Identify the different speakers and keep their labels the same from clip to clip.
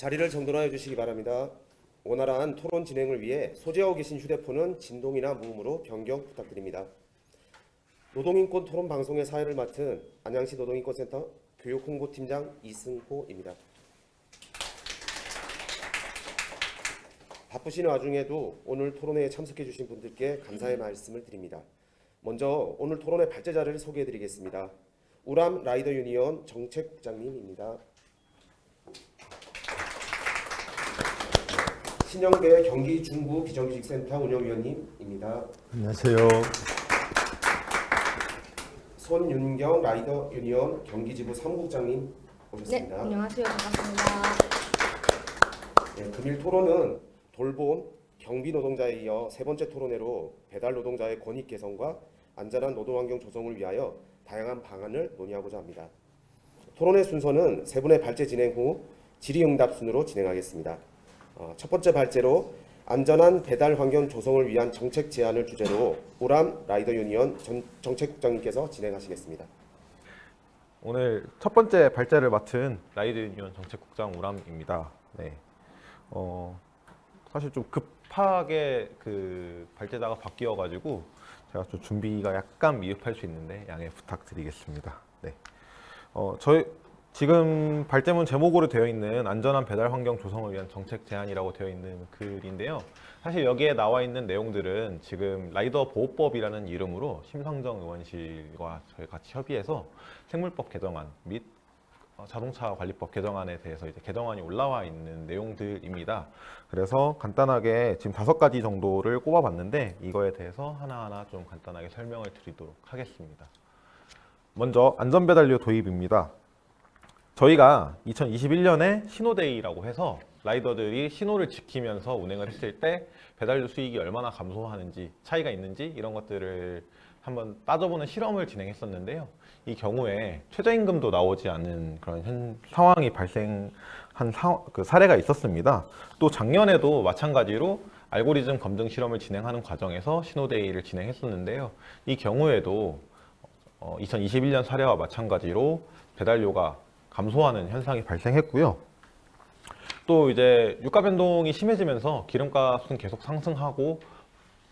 Speaker 1: 자리를 정돈하여 주시기 바랍니다. 원활한 토론 진행을 위해 소지하고 계신 휴대폰은 진동이나 무음으로 변경 부탁드립니다. 노동인권 토론 방송의 사회를 맡은 안양시 노동인권센터 교육홍보팀장 이승호입니다. 바쁘신 와중에도 오늘 토론회에 참석해 주신 분들께 감사의 말씀을 드립니다. 먼저 오늘 토론회 발제자를 소개해 드리겠습니다. 우람 라이더 유니온 정책국장님입니다. 신영배 경기 중부 비정규직센터 운영위원님입니다.
Speaker 2: 안녕하세요.
Speaker 1: 손윤경 라이더 유니온 경기지부 사무국장님 오셨습니다.
Speaker 3: 네, 안녕하세요. 반갑습니다.
Speaker 1: 네, 금일 토론은 돌봄, 경비 노동자에 이어 세 번째 토론회로 배달 노동자의 권익 개선과 안전한 노동환경 조성을 위하여 다양한 방안을 논의하고자 합니다. 토론회 순서는 세 분의 발제 진행 후 질의응답 순으로 진행하겠습니다. 첫 번째 발제로 안전한 배달 환경 조성을 위한 정책 제안을 주제로 우람 라이더 유니온 정책국장님께서 진행하시겠습니다.
Speaker 2: 오늘 첫 번째 발제를 맡은 라이더 유니온 정책국장 우람입니다. 네. 사실 좀 급하게 그 발제자가 바뀌어가지고 제가 좀 준비가 약간 미흡할 수 있는데 양해 부탁드리겠습니다. 네. 저희 지금 발제문 제목으로 되어 있는 안전한 배달 환경 조성을 위한 정책 제안이라고 되어 있는 글인데요. 사실 여기에 나와 있는 내용들은 지금 라이더 보호법이라는 이름으로 심상정 의원실과 저희 같이 협의해서 생물법 개정안 및 자동차 관리법 개정안에 대해서 이제 개정안이 올라와 있는 내용들입니다. 그래서 간단하게 지금 5가지 정도를 꼽아봤는데 이거에 대해서 하나하나 좀 간단하게 설명을 드리도록 하겠습니다. 먼저 안전배달료 도입입니다. 저희가 2021년에 신호데이라고 해서 라이더들이 신호를 지키면서 운행을 했을 때 배달료 수익이 얼마나 감소하는지 차이가 있는지 이런 것들을 한번 따져보는 실험을 진행했었는데요. 이 경우에 최저임금도 나오지 않는 그런 상황이 발생한 그 사례가 있었습니다. 또 작년에도 마찬가지로 알고리즘 검증 실험을 진행하는 과정에서 신호데이를 진행했었는데요. 이 경우에도 2021년 사례와 마찬가지로 배달료가 감소하는 현상이 발생했고요. 또 이제 유가 변동이 심해지면서 기름값은 계속 상승하고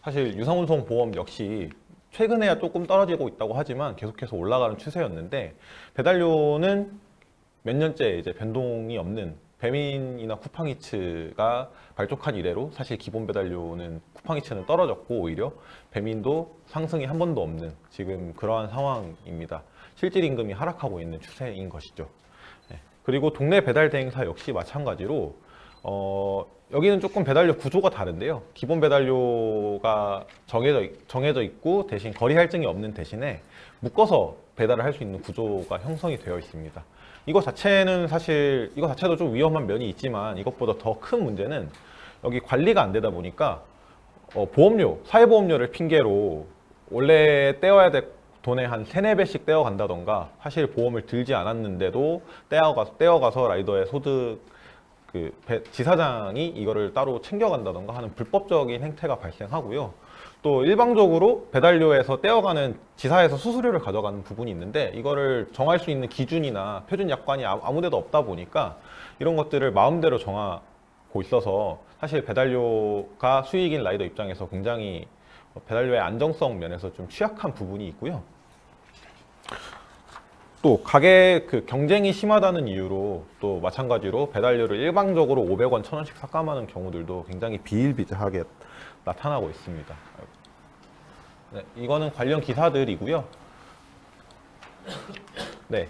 Speaker 2: 사실 유상운송 보험 역시 최근에야 조금 떨어지고 있다고 하지만 계속해서 올라가는 추세였는데 배달료는 몇 년째 이제 변동이 없는 배민이나 쿠팡이츠가 발족한 이래로 사실 기본 배달료는 쿠팡이츠는 떨어졌고 오히려 배민도 상승이 한 번도 없는 지금 그러한 상황입니다. 실질 임금이 하락하고 있는 추세인 것이죠. 그리고 동네 배달 대행사 역시 마찬가지로 여기는 조금 배달료 구조가 다른데요. 기본 배달료가 정해져 있고 대신 거리 할증이 없는 대신에 묶어서 배달을 할 수 있는 구조가 형성이 되어 있습니다. 이거 자체도 좀 위험한 면이 있지만 이것보다 더 큰 문제는 여기 관리가 안 되다 보니까 보험료, 사회보험료를 핑계로 원래 떼어야 될 돈에 한 3-4배씩 떼어간다던가 사실 보험을 들지 않았는데도 떼어가서 라이더의 소득 지사장이 이거를 따로 챙겨간다던가 하는 불법적인 행태가 발생하고요. 또 일방적으로 배달료에서 떼어가는 지사에서 수수료를 가져가는 부분이 있는데 이거를 정할 수 있는 기준이나 표준 약관이 아무데도 없다 보니까 이런 것들을 마음대로 정하고 있어서 사실 배달료가 수익인 라이더 입장에서 굉장히 배달료의 안정성 면에서 좀 취약한 부분이 있고요. 또 가게 경쟁이 심하다는 이유로 또 마찬가지로 배달료를 일방적으로 500원, 1000원씩 삭감하는 경우들도 굉장히 비일비재하게 나타나고 있습니다. 네, 이거는 관련 기사들이고요. 네.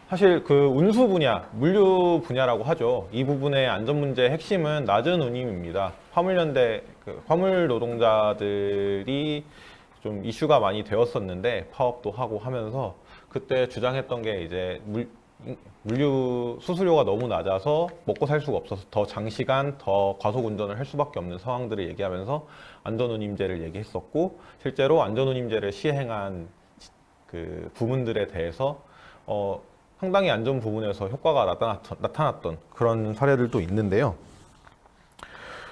Speaker 2: 사실 운수 분야, 물류 분야라고 하죠. 이 부분의 안전 문제의 핵심은 낮은 운임입니다. 화물연대, 화물 노동자들이 좀 이슈가 많이 되었었는데 파업도 하고 하면서 그때 주장했던 게 이제 물류 수수료가 너무 낮아서 먹고 살 수가 없어서 더 장시간 더 과속 운전을 할 수밖에 없는 상황들을 얘기하면서 안전운임제를 얘기했었고 실제로 안전운임제를 시행한 그 부분들에 대해서 상당히 안전 부분에서 효과가 나타났던 그런 사례들도 있는데요.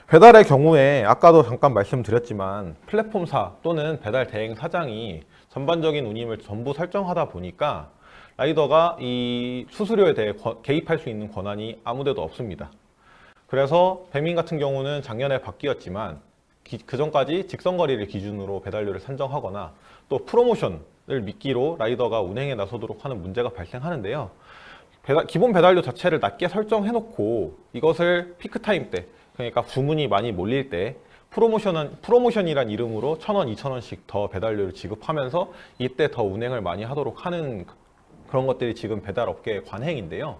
Speaker 2: 배달의 경우에 아까도 잠깐 말씀드렸지만 플랫폼사 또는 배달 대행 사장이 전반적인 운임을 전부 설정하다 보니까 라이더가 이 수수료에 대해 개입할 수 있는 권한이 아무데도 없습니다. 그래서 배민 같은 경우는 작년에 바뀌었지만 그 전까지 직선거리를 기준으로 배달료를 산정하거나 또 프로모션을 미끼로 라이더가 운행에 나서도록 하는 문제가 발생하는데요. 기본 배달료 자체를 낮게 설정해놓고 이것을 피크타임 때, 그러니까 주문이 많이 몰릴 때 프로모션이란 이름으로 1,000원, 2,000원씩 더 배달료를 지급하면서 이때 더 운행을 많이 하도록 하는 그런 것들이 지금 배달업계의 관행인데요.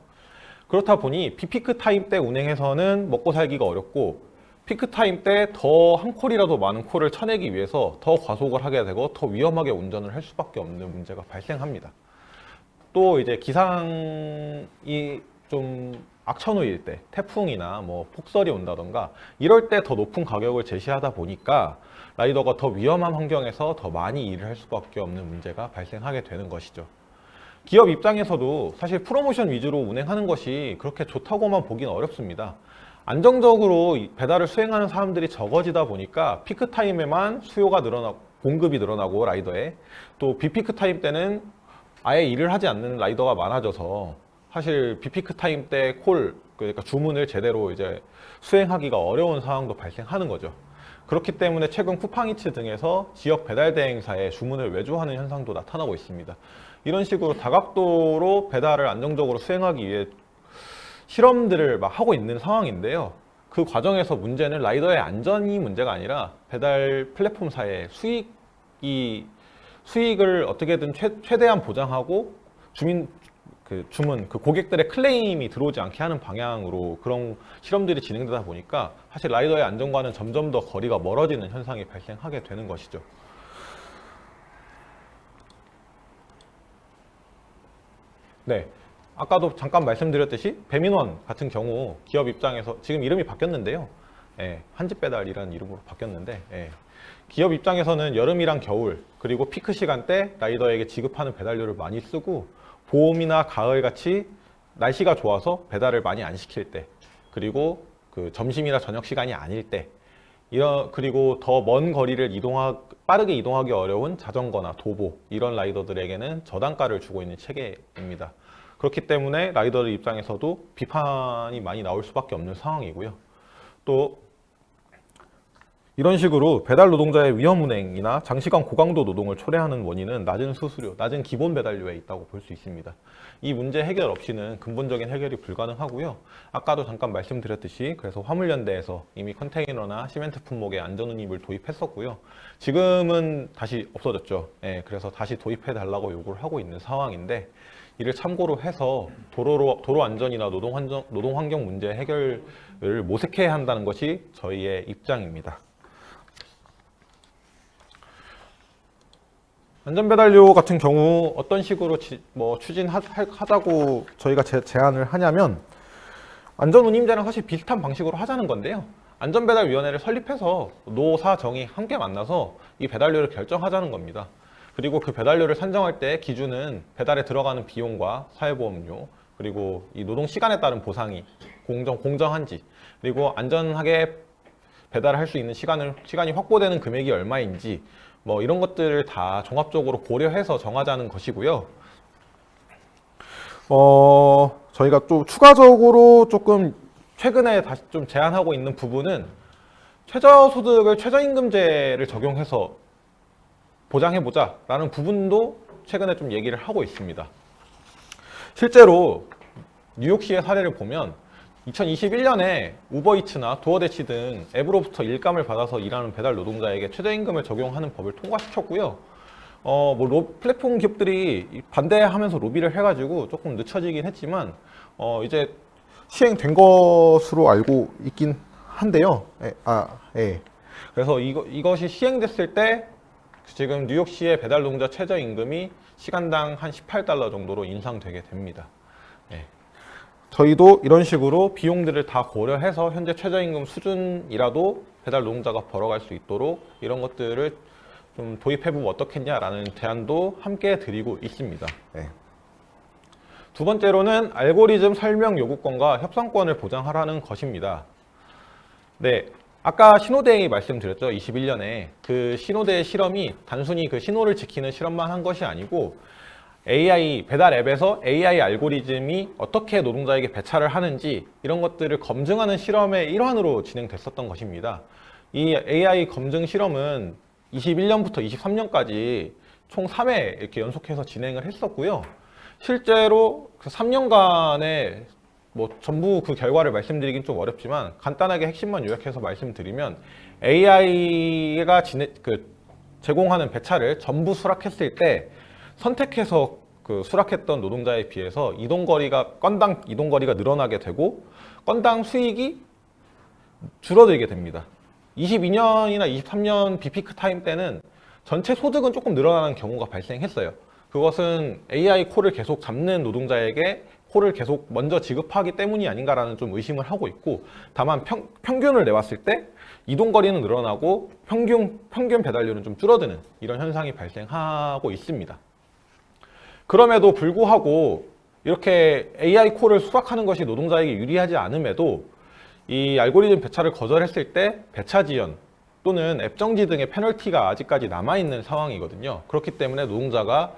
Speaker 2: 그렇다 보니 비피크 타임 때 운행해서는 먹고 살기가 어렵고 피크 타임 때 더 한 콜이라도 많은 콜을 쳐내기 위해서 더 과속을 하게 되고 더 위험하게 운전을 할 수밖에 없는 문제가 발생합니다. 또 이제 기상이 좀 악천후일 때, 태풍이나 뭐 폭설이 온다던가 이럴 때 더 높은 가격을 제시하다 보니까 라이더가 더 위험한 환경에서 더 많이 일을 할 수밖에 없는 문제가 발생하게 되는 것이죠. 기업 입장에서도 사실 프로모션 위주로 운행하는 것이 그렇게 좋다고만 보긴 어렵습니다. 안정적으로 배달을 수행하는 사람들이 적어지다 보니까 피크 타임에만 수요가 늘어나고 공급이 늘어나고 라이더에 또 비피크 타임 때는 아예 일을 하지 않는 라이더가 많아져서 사실 비피크 타임 때 그러니까 주문을 제대로 이제 수행하기가 어려운 상황도 발생하는 거죠. 그렇기 때문에 최근 쿠팡이츠 등에서 지역 배달 대행사에 주문을 외주하는 현상도 나타나고 있습니다. 이런 식으로 다각도로 배달을 안정적으로 수행하기 위해 실험들을 막 하고 있는 상황인데요. 그 과정에서 문제는 라이더의 안전이 문제가 아니라 배달 플랫폼사의 수익을 어떻게든 최대한 보장하고 고객들의 클레임이 들어오지 않게 하는 방향으로 그런 실험들이 진행되다 보니까 사실 라이더의 안전과는 점점 더 거리가 멀어지는 현상이 발생하게 되는 것이죠. 네, 아까도 잠깐 말씀드렸듯이 배민원 같은 경우 기업 입장에서 지금 이름이 바뀌었는데요. 한집배달이라는 이름으로 바뀌었는데 기업 입장에서는 여름이랑 겨울 그리고 피크 시간대 라이더에게 지급하는 배달료를 많이 쓰고 봄이나 가을 같이 날씨가 좋아서 배달을 많이 안 시킬 때 그리고 그 점심이나 저녁 시간이 아닐 때 그리고 더 먼 거리를 빠르게 이동하기 어려운 자전거나 도보 이런 라이더들에게는 저단가를 주고 있는 체계입니다. 그렇기 때문에 라이더들 입장에서도 비판이 많이 나올 수밖에 없는 상황이고요. 또 이런 식으로 배달 노동자의 위험 운행이나 장시간 고강도 노동을 초래하는 원인은 낮은 수수료, 낮은 기본 배달료에 있다고 볼 수 있습니다. 이 문제 해결 없이는 근본적인 해결이 불가능하고요. 아까도 잠깐 말씀드렸듯이 그래서 화물연대에서 이미 컨테이너나 시멘트 품목에 안전운임을 도입했었고요. 지금은 다시 없어졌죠. 그래서 다시 도입해 달라고 요구를 하고 있는 상황인데 이를 참고로 해서 도로 안전이나 노동 환경 문제 해결을 모색해야 한다는 것이 저희의 입장입니다. 안전배달료 같은 경우 어떤 식으로 추진하자고 저희가 제안을 하냐면 안전운임제랑 사실 비슷한 방식으로 하자는 건데요. 안전배달위원회를 설립해서 노사정이 함께 만나서 이 배달료를 결정하자는 겁니다. 그리고 그 배달료를 산정할 때 기준은 배달에 들어가는 비용과 사회보험료 그리고 이 노동 시간에 따른 보상이 공정한지 그리고 안전하게 배달할 수 있는 시간이 확보되는 금액이 얼마인지 이런 것들을 다 종합적으로 고려해서 정하자는 것이고요. 저희가 또 추가적으로 조금 최근에 다시 좀 제안하고 있는 부분은 최저소득을 최저임금제를 적용해서 보장해보자 라는 부분도 최근에 좀 얘기를 하고 있습니다. 실제로 뉴욕시의 사례를 보면 2021년에 우버이츠나 도어대치 등 앱으로부터 일감을 받아서 일하는 배달 노동자에게 최저임금을 적용하는 법을 통과시켰고요. 플랫폼 기업들이 반대하면서 로비를 해가지고 조금 늦춰지긴 했지만 이제 시행된 것으로 알고 있긴 한데요. 그래서 이것이 시행됐을 때 지금 뉴욕시의 배달 노동자 최저임금이 시간당 한 18달러 정도로 인상되게 됩니다. 저희도 이런 식으로 비용들을 다 고려해서 현재 최저임금 수준이라도 배달 노동자가 벌어갈 수 있도록 이런 것들을 좀 도입해보면 어떻겠냐라는 제안도 함께 드리고 있습니다. 두 번째로는 알고리즘 설명 요구권과 협상권을 보장하라는 것입니다. 아까 신호대행 말씀드렸죠. 21년에 그 신호대 실험이 단순히 그 신호를 지키는 실험만 한 것이 아니고 AI 배달 앱에서 AI 알고리즘이 어떻게 노동자에게 배차를 하는지 이런 것들을 검증하는 실험의 일환으로 진행됐었던 것입니다. 이 AI 검증 실험은 21년부터 23년까지 총 3회 이렇게 연속해서 진행을 했었고요. 실제로 그 3년간의 뭐 전부 그 결과를 말씀드리긴 좀 어렵지만 간단하게 핵심만 요약해서 말씀드리면 AI가 제공하는 배차를 전부 수락했을 때 선택해서 그 수락했던 노동자에 비해서 건당 이동거리가 늘어나게 되고 건당 수익이 줄어들게 됩니다. 22년이나 23년 비피크 타임 때는 전체 소득은 조금 늘어나는 경우가 발생했어요. 그것은 AI 콜을 계속 잡는 노동자에게 콜을 계속 먼저 지급하기 때문이 아닌가라는 좀 의심을 하고 있고, 다만 평균을 내봤을 때 이동거리는 늘어나고 평균 배달료는 좀 줄어드는 이런 현상이 발생하고 있습니다. 그럼에도 불구하고 이렇게 AI 콜을 수락하는 것이 노동자에게 유리하지 않음에도 이 알고리즘 배차를 거절했을 때 배차 지연 또는 앱 정지 등의 페널티가 아직까지 남아있는 상황이거든요. 그렇기 때문에 노동자가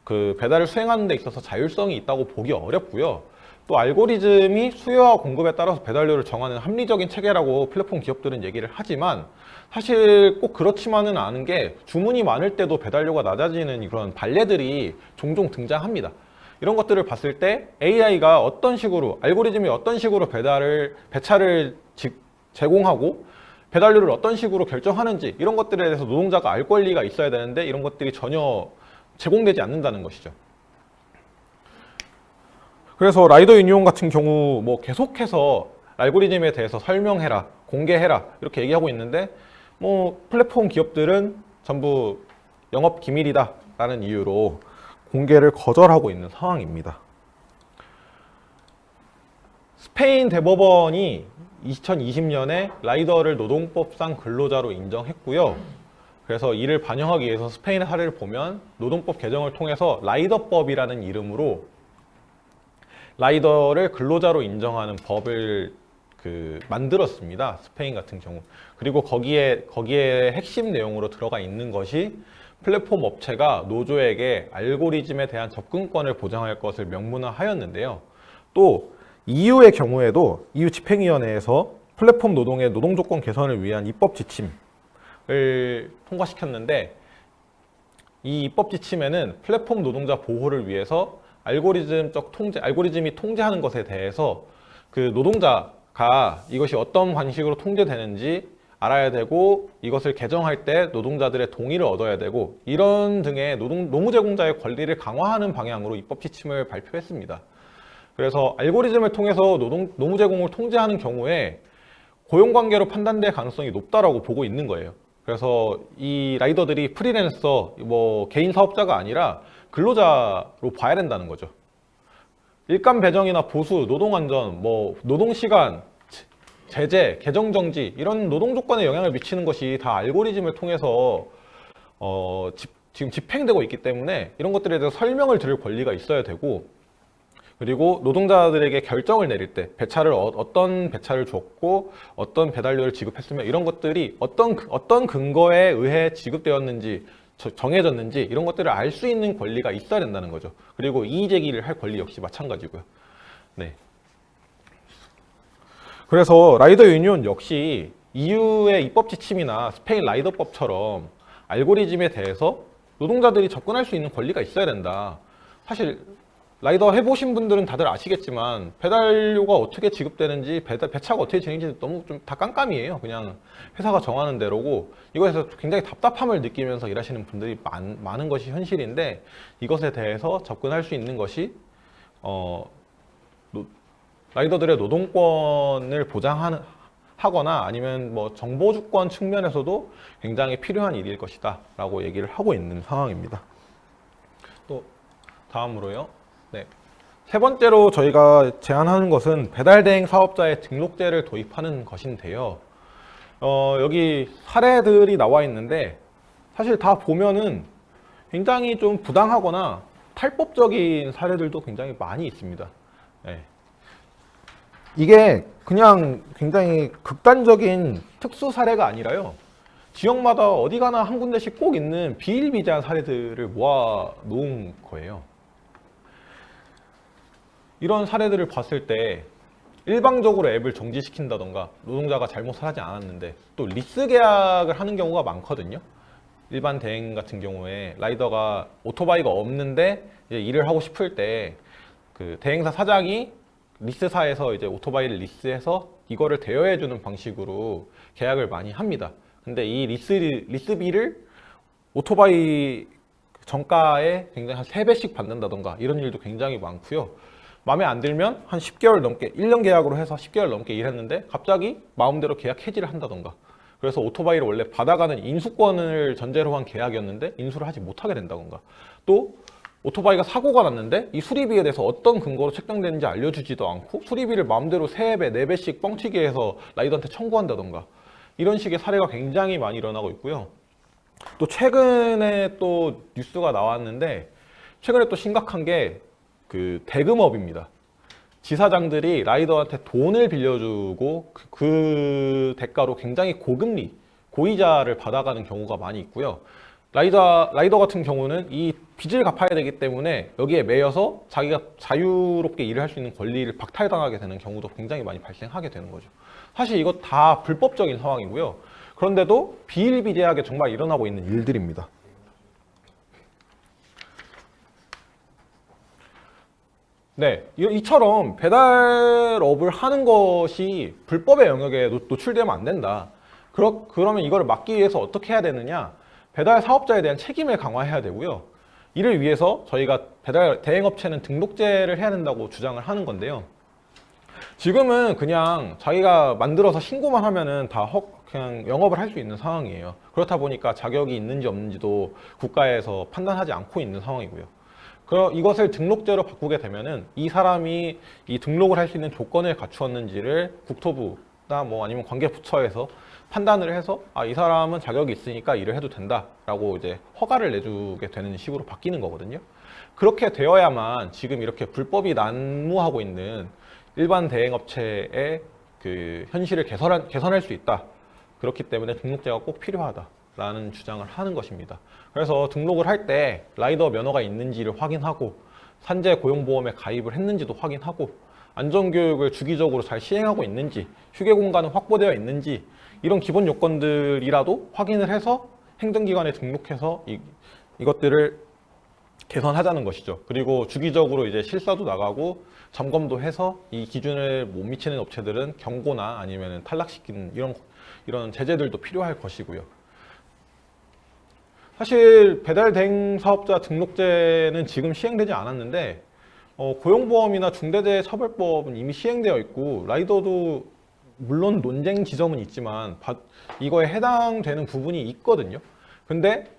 Speaker 2: 그 배달을 수행하는 데 있어서 자율성이 있다고 보기 어렵고요. 또 알고리즘이 수요와 공급에 따라서 배달료를 정하는 합리적인 체계라고 플랫폼 기업들은 얘기를 하지만 사실 꼭 그렇지만은 않은 게 주문이 많을 때도 배달료가 낮아지는 그런 반례들이 종종 등장합니다. 이런 것들을 봤을 때 AI가 어떤 식으로, 알고리즘이 어떤 식으로 배차를 제공하고 배달료를 어떤 식으로 결정하는지 이런 것들에 대해서 노동자가 알 권리가 있어야 되는데 이런 것들이 전혀 제공되지 않는다는 것이죠. 그래서 라이더 유니온 같은 경우 뭐 계속해서 알고리즘에 대해서 설명해라, 공개해라 이렇게 얘기하고 있는데 뭐 플랫폼 기업들은 전부 영업 기밀이다 라는 이유로 공개를 거절하고 있는 상황입니다. 스페인 대법원이 2020년에 라이더를 노동법상 근로자로 인정했고요. 그래서 이를 반영하기 위해서 스페인의 사례를 보면 노동법 개정을 통해서 라이더법이라는 이름으로 라이더를 근로자로 인정하는 법을 만들었습니다. 스페인 같은 경우. 그리고 거기에 핵심 내용으로 들어가 있는 것이 플랫폼 업체가 노조에게 알고리즘에 대한 접근권을 보장할 것을 명문화하였는데요. 또 EU의 경우에도 EU 집행위원회에서 플랫폼 노동의 노동조건 개선을 위한 입법 지침을 통과시켰는데 이 입법 지침에는 플랫폼 노동자 보호를 위해서 알고리즘이 통제하는 것에 대해서 그 노동자가 이것이 어떤 방식으로 통제되는지 알아야 되고 이것을 개정할 때 노동자들의 동의를 얻어야 되고 이런 등의 노무 제공자의 권리를 강화하는 방향으로 입법 지침을 발표했습니다. 그래서 알고리즘을 통해서 노무 제공을 통제하는 경우에 고용관계로 판단될 가능성이 높다라고 보고 있는 거예요. 그래서 이 라이더들이 프리랜서, 개인 사업자가 아니라 근로자로 봐야 된다는 거죠. 일감 배정이나 보수, 노동안전, 노동시간, 제재, 개정정지 이런 노동 조건에 영향을 미치는 것이 다 알고리즘을 통해서 지금 집행되고 있기 때문에 이런 것들에 대해서 설명을 들을 권리가 있어야 되고, 그리고 노동자들에게 결정을 내릴 때 어떤 배차를 줬고 어떤 배달료를 지급했으면 이런 것들이 어떤 근거에 의해 지급되었는지 정해졌는지 이런 것들을 알 수 있는 권리가 있어야 된다는 거죠. 그리고 이의 제기를 할 권리 역시 마찬가지고요. 네. 그래서 라이더 유니온 역시 EU의 입법 지침이나 스페인 라이더법처럼 알고리즘에 대해서 노동자들이 접근할 수 있는 권리가 있어야 된다. 사실 라이더 해보신 분들은 다들 아시겠지만 배달료가 어떻게 지급되는지 배차가 어떻게 진행되는지 너무 좀 다 깜깜이에요. 그냥 회사가 정하는 대로고 이것에서 굉장히 답답함을 느끼면서 일하시는 분들이 많은 것이 현실인데 이것에 대해서 접근할 수 있는 것이 라이더들의 노동권을 보장하거나 아니면 정보주권 측면에서도 굉장히 필요한 일일 것이다 라고 얘기를 하고 있는 상황입니다. 또 다음으로요. 네. 세 번째로 저희가 제안하는 것은 배달대행 사업자의 등록제를 도입하는 것인데요. 여기 사례들이 나와 있는데 사실 다 보면은 굉장히 좀 부당하거나 탈법적인 사례들도 굉장히 많이 있습니다. 네. 이게 그냥 굉장히 극단적인 특수 사례가 아니라요. 지역마다 어디 가나 한 군데씩 꼭 있는 비일비재한 사례들을 모아 놓은 거예요. 이런 사례들을 봤을 때 일방적으로 앱을 정지시킨다던가 노동자가 잘못을 하지 않았는데 또 리스 계약을 하는 경우가 많거든요. 일반 대행 같은 경우에 라이더가 오토바이가 없는데 이제 일을 하고 싶을 때 그 대행사 사장이 리스사에서 이제 오토바이를 리스해서 이거를 대여해주는 방식으로 계약을 많이 합니다. 근데 이 리스비를 오토바이 정가에 굉장히 한 3배씩 받는다던가 이런 일도 굉장히 많고요. 마음에 안 들면 한 10개월 넘게 1년 계약으로 해서 10개월 넘게 일했는데 갑자기 마음대로 계약 해지를 한다던가, 그래서 오토바이를 원래 받아가는 인수권을 전제로 한 계약이었는데 인수를 하지 못하게 된다던가, 또 오토바이가 사고가 났는데 이 수리비에 대해서 어떤 근거로 책정되는지 알려주지도 않고 수리비를 마음대로 3배, 4배씩 뻥튀기 해서 라이더한테 청구한다던가, 이런 식의 사례가 굉장히 많이 일어나고 있고요. 또 최근에 또 뉴스가 나왔는데 최근에 또 심각한 게 그 대금업입니다. 지사장들이 라이더한테 돈을 빌려주고 그 대가로 굉장히 고금리, 고이자를 받아가는 경우가 많이 있고요. 라이더 같은 경우는 이 빚을 갚아야 되기 때문에 여기에 매여서 자기가 자유롭게 일을 할 수 있는 권리를 박탈당하게 되는 경우도 굉장히 많이 발생하게 되는 거죠. 사실 이거 다 불법적인 상황이고요. 그런데도 비일비재하게 정말 일어나고 있는 일들입니다. 네, 이처럼 배달업을 하는 것이 불법의 영역에 노출되면 안 된다. 그러면 이거를 막기 위해서 어떻게 해야 되느냐? 배달 사업자에 대한 책임을 강화해야 되고요. 이를 위해서 저희가 배달 대행업체는 등록제를 해야 된다고 주장을 하는 건데요. 지금은 그냥 자기가 만들어서 신고만 하면은 그냥 영업을 할 수 있는 상황이에요. 그렇다 보니까 자격이 있는지 없는지도 국가에서 판단하지 않고 있는 상황이고요. 이것을 등록제로 바꾸게 되면은 이 사람이 이 등록을 할 수 있는 조건을 갖추었는지를 국토부나 뭐 아니면 관계부처에서 판단을 해서 이 사람은 자격이 있으니까 일을 해도 된다라고 이제 허가를 내주게 되는 식으로 바뀌는 거거든요. 그렇게 되어야만 지금 이렇게 불법이 난무하고 있는 일반 대행업체의 그 현실을 개선할 수 있다. 그렇기 때문에 등록제가 꼭 필요하다라는 주장을 하는 것입니다. 그래서 등록을 할 때 라이더 면허가 있는지를 확인하고 산재 고용보험에 가입을 했는지도 확인하고 안전교육을 주기적으로 잘 시행하고 있는지, 휴게 공간은 확보되어 있는지, 이런 기본 요건들이라도 확인을 해서 행정기관에 등록해서 이것들을 개선하자는 것이죠. 그리고 주기적으로 이제 실사도 나가고 점검도 해서 이 기준을 못 미치는 업체들은 경고나 아니면 탈락시키는 이런 제재들도 필요할 것이고요. 사실 배달 대행 사업자 등록제는 지금 시행되지 않았는데 고용보험이나 중대재해처벌법은 이미 시행되어 있고 라이더도 물론 논쟁 지점은 있지만 이거에 해당되는 부분이 있거든요. 근데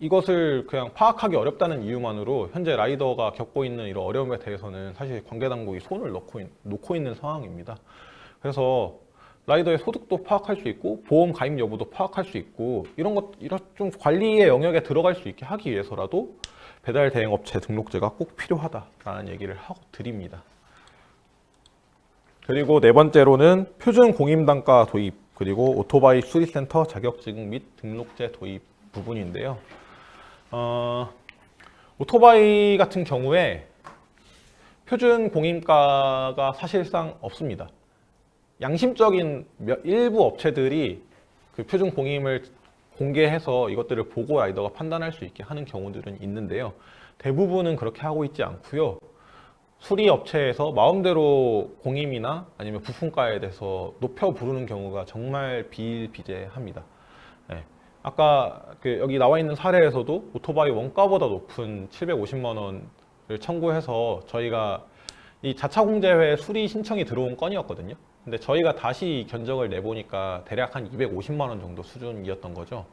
Speaker 2: 이것을 그냥 파악하기 어렵다는 이유만으로 현재 라이더가 겪고 있는 이런 어려움에 대해서는 사실 관계당국이 손을 놓고 있는 상황입니다. 그래서 라이더의 소득도 파악할 수 있고 보험 가입 여부도 파악할 수 있고 이런 좀 관리의 영역에 들어갈 수 있게 하기 위해서라도 배달 대행 업체 등록제가 꼭 필요하다라는 얘기를 하고 드립니다. 그리고 네 번째로는 표준 공임단가 도입, 그리고 오토바이 수리센터 자격증 및 등록제 도입 부분인데요. 오토바이 같은 경우에 표준 공임가가 사실상 없습니다. 양심적인 일부 업체들이 그 표준 공임을 공개해서 이것들을 보고 라이더가 판단할 수 있게 하는 경우들은 있는데요. 대부분은 그렇게 하고 있지 않고요. 수리 업체에서 마음대로 공임이나 아니면 부품가에 대해서 높여 부르는 경우가 정말 비일비재합니다. 네. 아까 여기 나와 있는 사례에서도 오토바이 원가보다 높은 750만 원을 청구해서 저희가 이 자차 공제회 수리 신청이 들어온 건이었거든요. 근데 저희가 다시 견적을 내보니까 대략 한 250만 원 정도 수준이었던 거죠.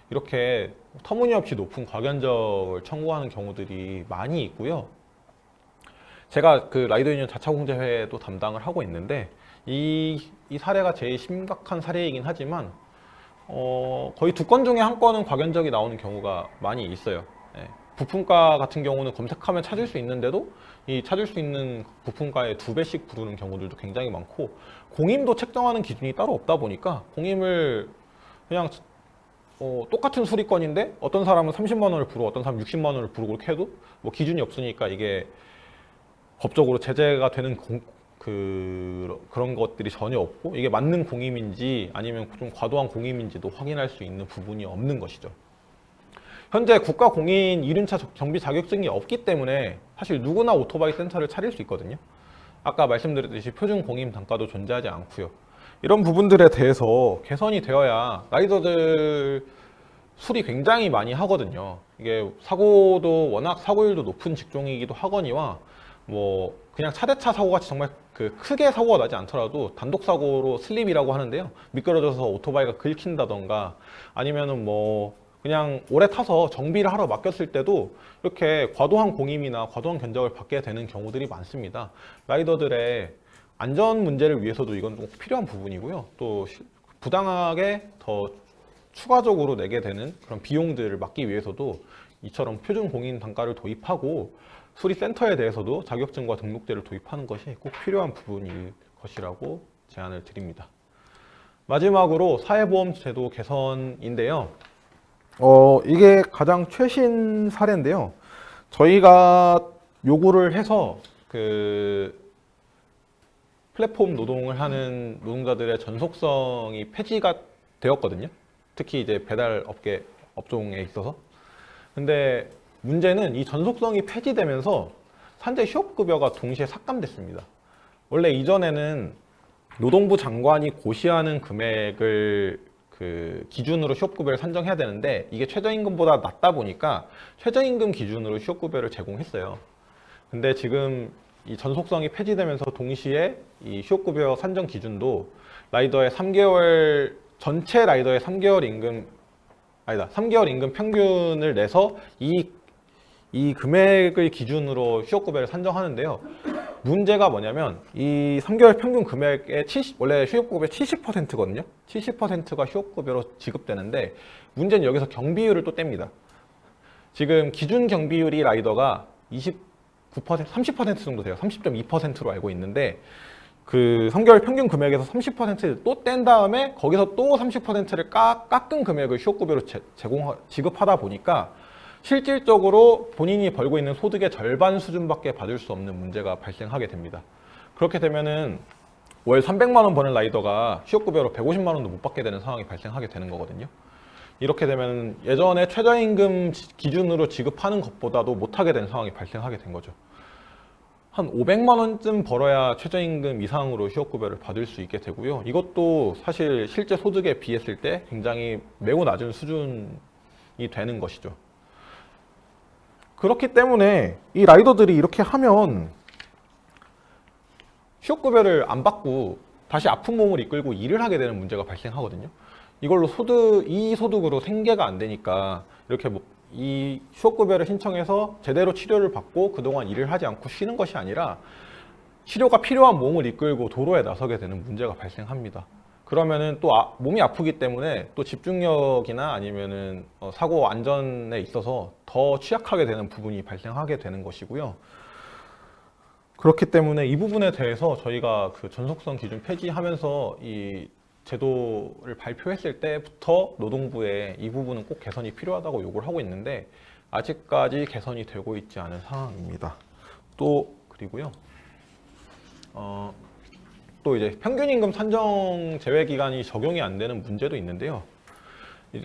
Speaker 2: 이렇게 터무니없이 높은 과견적을 청구하는 경우들이 많이 있고요. 제가 그 라이더 유니언 자차 공제회도 담당을 하고 있는데 이 사례가 제일 심각한 사례이긴 하지만 거의 2건 중에 1건은 과견적이 나오는 경우가 많이 있어요. 네. 부품가 같은 경우는 검색하면 찾을 수 있는데도 이 찾을 수 있는 부품가의 2배씩 부르는 경우들도 굉장히 많고, 공임도 책정하는 기준이 따로 없다 보니까 공임을 그냥 똑같은 수리건인데 어떤 사람은 30만 원을 부르고 어떤 사람은 60만 원을 부르고 이렇게 해도 뭐 기준이 없으니까 이게 법적으로 제재가 되는 그런 것들이 전혀 없고 이게 맞는 공임인지 아니면 좀 과도한 공임인지도 확인할 수 있는 부분이 없는 것이죠. 현재 국가공인 이륜차 정비 자격증이 없기 때문에 사실 누구나 오토바이 센터를 차릴 수 있거든요. 아까 말씀드렸듯이 표준 공임 단가도 존재하지 않고요. 이런 부분들에 대해서 개선이 되어야 라이더들 술이 굉장히 많이 하거든요. 이게 사고도 워낙 사고율도 높은 직종이기도 하거니와 뭐 그냥 차대차 사고 같이 정말 그 크게 사고가 나지 않더라도 단독 사고로 슬립이라고 하는데요. 미끄러져서 오토바이가 긁힌다던가 아니면은 뭐 그냥 오래 타서 정비를 하러 맡겼을 때도 이렇게 과도한 공임이나 과도한 견적을 받게 되는 경우들이 많습니다. 라이더들의 안전 문제를 위해서도 이건 꼭 필요한 부분이고요. 또 부당하게 더 추가적으로 내게 되는 그런 비용들을 막기 위해서도 이처럼 표준 공인 단가를 도입하고 수리센터에 대해서도 자격증과 등록제를 도입하는 것이 꼭 필요한 부분일 것이라고 제안을 드립니다. 마지막으로 사회보험제도 개선인데요. 이게 가장 최신 사례인데요. 저희가 요구를 해서 그 플랫폼 노동을 하는 노동자들의 전속성이 폐지가 되었거든요. 특히 이제 배달 업종에 있어서. 근데 문제는 이 전속성이 폐지되면서 산재 휴업급여가 동시에 삭감됐습니다. 원래 이전에는 노동부 장관이 고시하는 금액을 그 기준으로 휴업급여를 산정해야 되는데 이게 최저임금보다 낮다 보니까 최저임금 기준으로 휴업급여를 제공했어요. 근데 지금 이 전속성이 폐지되면서 동시에 이 휴업급여 산정 기준도 라이더의 3개월 전체 라이더의 3개월 임금 평균을 내서 이 금액을 기준으로 휴업급여를 산정하는데요. 문제가 뭐냐면 이 3개월 평균 금액의 원래 휴업급여 70%거든요. 70%가 휴업급여로 지급되는데 문제는 여기서 경비율을 또 뗍니다. 지금 기준 경비율이 라이더가 30% 정도 돼요. 30.2%로 알고 있는데 그 3개월 평균 금액에서 30%를 또 뗀 다음에 거기서 또 30%를 깎은 금액을 휴업급여로 지급하다 보니까 실질적으로 본인이 벌고 있는 소득의 절반 수준밖에 받을 수 없는 문제가 발생하게 됩니다. 그렇게 되면은 월 300만 원 버는 라이더가 휴업급여로 150만 원도 못 받게 되는 상황이 발생하게 되는 거거든요. 이렇게 되면 예전에 최저임금 기준으로 지급하는 것보다도 못하게 된 상황이 발생하게 된 거죠. 한 500만 원쯤 벌어야 최저임금 이상으로 휴업급여를 받을 수 있게 되고요. 이것도 사실 실제 소득에 비했을 때 굉장히 매우 낮은 수준이 되는 것이죠. 그렇기 때문에 이 라이더들이 이렇게 하면 휴업급여를 안 받고 다시 아픈 몸을 이끌고 일을 하게 되는 문제가 발생하거든요. 이걸로 이 소득으로 생계가 안 되니까 이렇게 이 휴업급여를 신청해서 제대로 치료를 받고 그동안 일을 하지 않고 쉬는 것이 아니라 치료가 필요한 몸을 이끌고 도로에 나서게 되는 문제가 발생합니다. 그러면은 또 몸이 아프기 때문에 또 집중력이나 아니면은 사고 안전에 있어서 더 취약하게 되는 부분이 발생하게 되는 것이고요. 그렇기 때문에 이 부분에 대해서 저희가 그 전속성 기준 폐지하면서 이 제도를 발표했을 때부터 노동부에 이 부분은 꼭 개선이 필요하다고 요구를 하고 있는데 아직까지 개선이 되고 있지 않은 상황입니다. 또 그리고요. 또 이제 평균임금 산정 제외 기간이 적용이 안 되는 문제도 있는데요.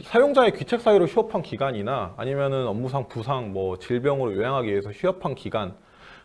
Speaker 2: 사용자의 귀책 사유로 휴업한 기간이나 아니면은 업무상 부상, 뭐 질병으로 요양하기 위해서 휴업한 기간,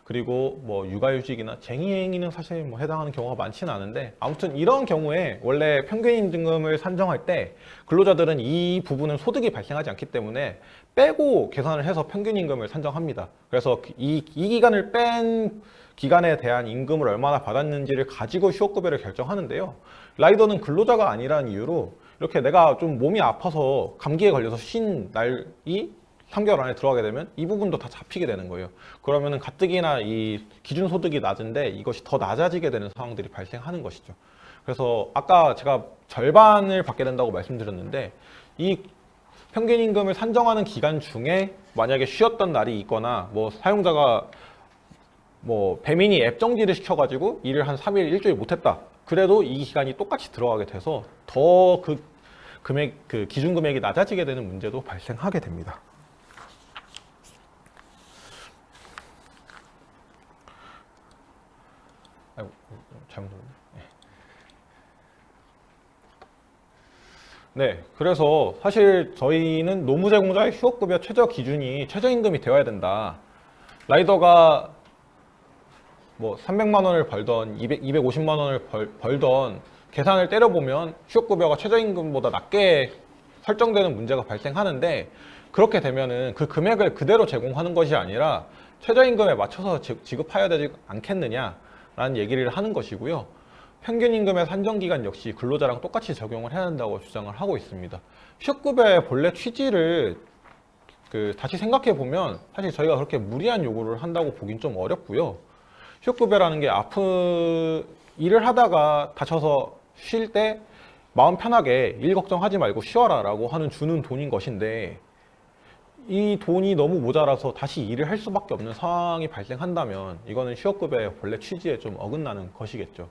Speaker 2: 그리고 뭐 육아휴직이나 쟁의행위는 사실 뭐 해당하는 경우가 많지는 않은데 아무튼 이런 경우에 원래 평균임금을 산정할 때 근로자들은 이 부분은 소득이 발생하지 않기 때문에 빼고 계산을 해서 평균임금을 산정합니다. 그래서 이 기간을 뺀 기간에 대한 임금을 얼마나 받았는지를 가지고 휴업급여를 결정하는데요. 라이더는 근로자가 아니라는 이유로 이렇게 내가 좀 몸이 아파서 감기에 걸려서 쉰 날이 3개월 안에 들어가게 되면 이 부분도 다 잡히게 되는 거예요. 그러면은 가뜩이나 이 기준 소득이 낮은데 이것이 더 낮아지게 되는 상황들이 발생하는 것이죠. 그래서 아까 제가 절반을 받게 된다고 말씀드렸는데 이 평균임금을 산정하는 기간 중에 만약에 쉬었던 날이 있거나 뭐 사용자가 뭐 배민이 앱 정지를 시켜가지고 일을 한 3일 일주일 못했다. 그래도 이 기간이 똑같이 들어가게 돼서 더 그 기준 금액이 낮아지게 되는 문제도 발생하게 됩니다. 아이고, 잘못 눌렀네. 네, 그래서 사실 저희는 노무 제공자의 휴업급여 최저 기준이 최저임금이 되어야 된다. 라이더가 뭐 300만 원을 벌던 250만 원을 벌던 계산을 때려보면 휴업급여가 최저임금보다 낮게 설정되는 문제가 발생하는데, 그렇게 되면은 그 금액을 그대로 제공하는 것이 아니라 최저임금에 맞춰서 지급해야 되지 않겠느냐라는 얘기를 하는 것이고요. 평균 임금의 산정 기간 역시 근로자랑 똑같이 적용을 해야 한다고 주장을 하고 있습니다. 휴업급여의 본래 취지를 다시 생각해 보면 사실 저희가 그렇게 무리한 요구를 한다고 보긴 좀 어렵고요. 휴업급여라는 게 일을 하다가 다쳐서 쉴 때 마음 편하게 일 걱정하지 말고 쉬어라 라고 주는 돈인 것인데, 이 돈이 너무 모자라서 다시 일을 할 수밖에 없는 상황이 발생한다면 이거는 휴업급여의 본래 취지에 좀 어긋나는 것이겠죠.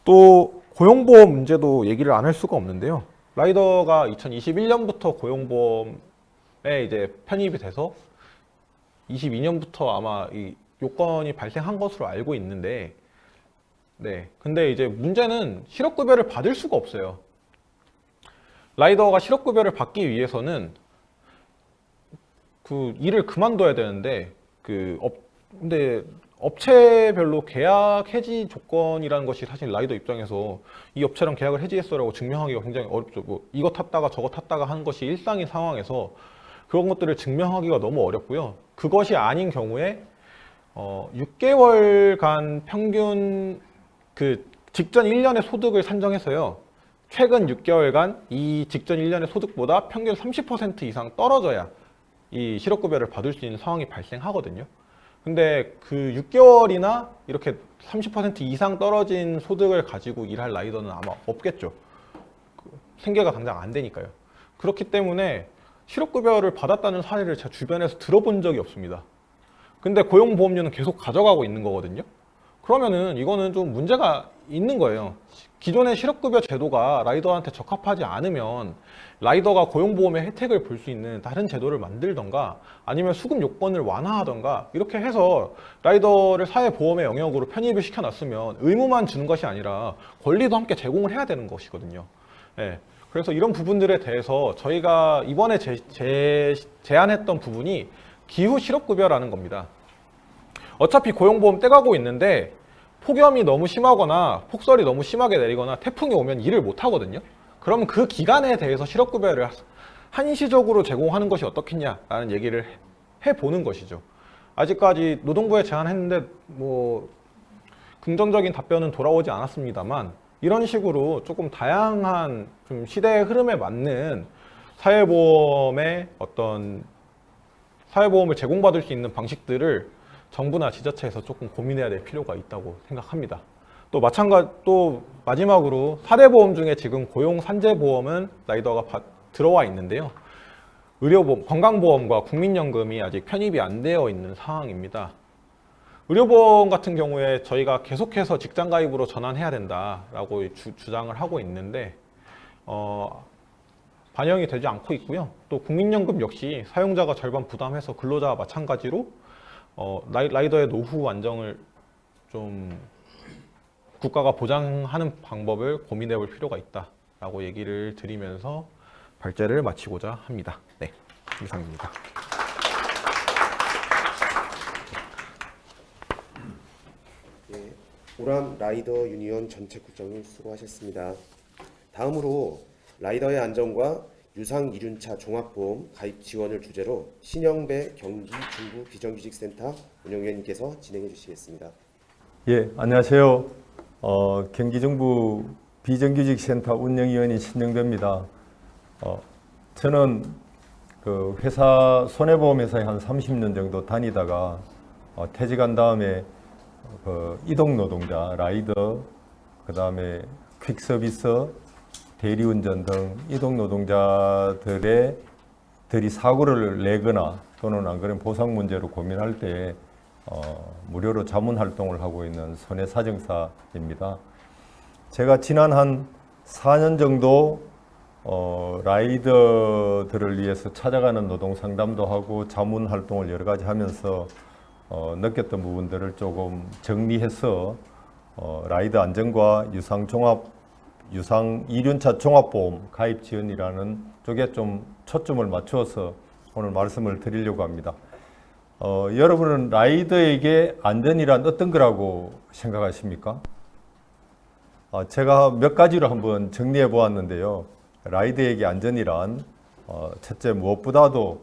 Speaker 2: 또 고용보험 문제도 얘기를 안 할 수가 없는데요. 라이더가 2021년부터 고용보험에 이제 편입이 돼서 22년부터 아마 이 요건이 발생한 것으로 알고 있는데, 네. 근데 이제 문제는 실업급여를 받을 수가 없어요. 라이더가 실업급여를 받기 위해서는 그 일을 그만둬야 되는데, 근데 업체별로 계약 해지 조건이라는 것이 사실 라이더 입장에서 이 업체랑 계약을 해지했어라고 증명하기가 굉장히 어렵죠. 뭐 이거 탔다가 저거 탔다가 하는 것이 일상인 상황에서 그런 것들을 증명하기가 너무 어렵고요. 그것이 아닌 경우에 6개월간 평균 직전 1년의 소득을 산정해서요. 최근 6개월간 이 직전 1년의 소득보다 평균 30% 이상 떨어져야 이 실업급여를 받을 수 있는 상황이 발생하거든요. 근데 그 6개월이나 이렇게 30% 이상 떨어진 소득을 가지고 일할 라이더는 아마 없겠죠. 생계가 당장 안 되니까요. 그렇기 때문에 실업급여를 받았다는 사례를 제가 주변에서 들어본 적이 없습니다. 근데 고용보험료는 계속 가져가고 있는 거거든요. 그러면은 이거는 좀 문제가 있는 거예요. 기존의 실업급여 제도가 라이더한테 적합하지 않으면 라이더가 고용보험의 혜택을 볼 수 있는 다른 제도를 만들던가 아니면 수급 요건을 완화하던가 이렇게 해서 라이더를 사회보험의 영역으로 편입을 시켜놨으면 의무만 주는 것이 아니라 권리도 함께 제공을 해야 되는 것이거든요. 네. 그래서 이런 부분들에 대해서 저희가 이번에 제안했던 부분이 기후 실업급여라는 겁니다. 어차피 고용보험 떼가고 있는데 폭염이 너무 심하거나 폭설이 너무 심하게 내리거나 태풍이 오면 일을 못 하거든요. 그러면 그 기간에 대해서 실업급여를 한시적으로 제공하는 것이 어떻겠냐라는 얘기를 해보는 것이죠. 아직까지 노동부에 제안했는데 뭐 긍정적인 답변은 돌아오지 않았습니다만, 이런 식으로 조금 다양한 좀 시대의 흐름에 맞는 사회보험의 사회보험을 제공받을 수 있는 방식들을 정부나 지자체에서 조금 고민해야 될 필요가 있다고 생각합니다. 또 마지막으로 사대보험 중에 지금 고용산재보험은 라이더가 들어와 있는데요. 의료보험, 건강보험과 국민연금이 아직 편입이 안 되어 있는 상황입니다. 의료보험 같은 경우에 저희가 계속해서 직장가입으로 전환해야 된다라고 주장을 하고 있는데 반영이 되지 않고 있고요. 또 국민연금 역시 사용자가 절반 부담해서 근로자와 마찬가지로 라이더의 노후 안정을 좀 국가가 보장하는 방법을 고민해 볼 필요가 있다라고 얘기를 드리면서 발제를 마치고자 합니다. 네, 이상입니다.
Speaker 1: 예, 오람 라이더 유니온 전체 국장님 수고하셨습니다. 다음으로 라이더의 안전과 유상 이륜차 종합보험 가입 지원을 주제로 신영배 경기 중부 비정규직센터 운영위원님께서 진행해 주시겠습니다.
Speaker 3: 예, 안녕하세요. 경기 중부 비정규직센터 운영위원인 신영배입니다. 저는 그 회사 손해보험회사에 한 30년 정도 다니다가 퇴직한 다음에 이동노동자, 라이더, 그 다음에 퀵서비스, 대리운전 등 이동노동자들이 사고를 내거나 또는 안 그러면 보상 문제로 고민할 때 무료로 자문 활동을 하고 있는 손해사정사입니다. 제가 지난 한 4년 정도 라이더들을 위해서 찾아가는 노동 상담도 하고 자문 활동을 여러 가지 하면서 느꼈던 부분들을 조금 정리해서 라이드 안전과 유상 이륜차 종합보험 가입 지원이라는 쪽에 좀 초점을 맞추어서 오늘 말씀을 드리려고 합니다. 여러분은 라이더에게 안전이란 어떤 거라고 생각하십니까? 제가 몇 가지로 한번 정리해 보았는데요. 라이더에게 안전이란 첫째, 무엇보다도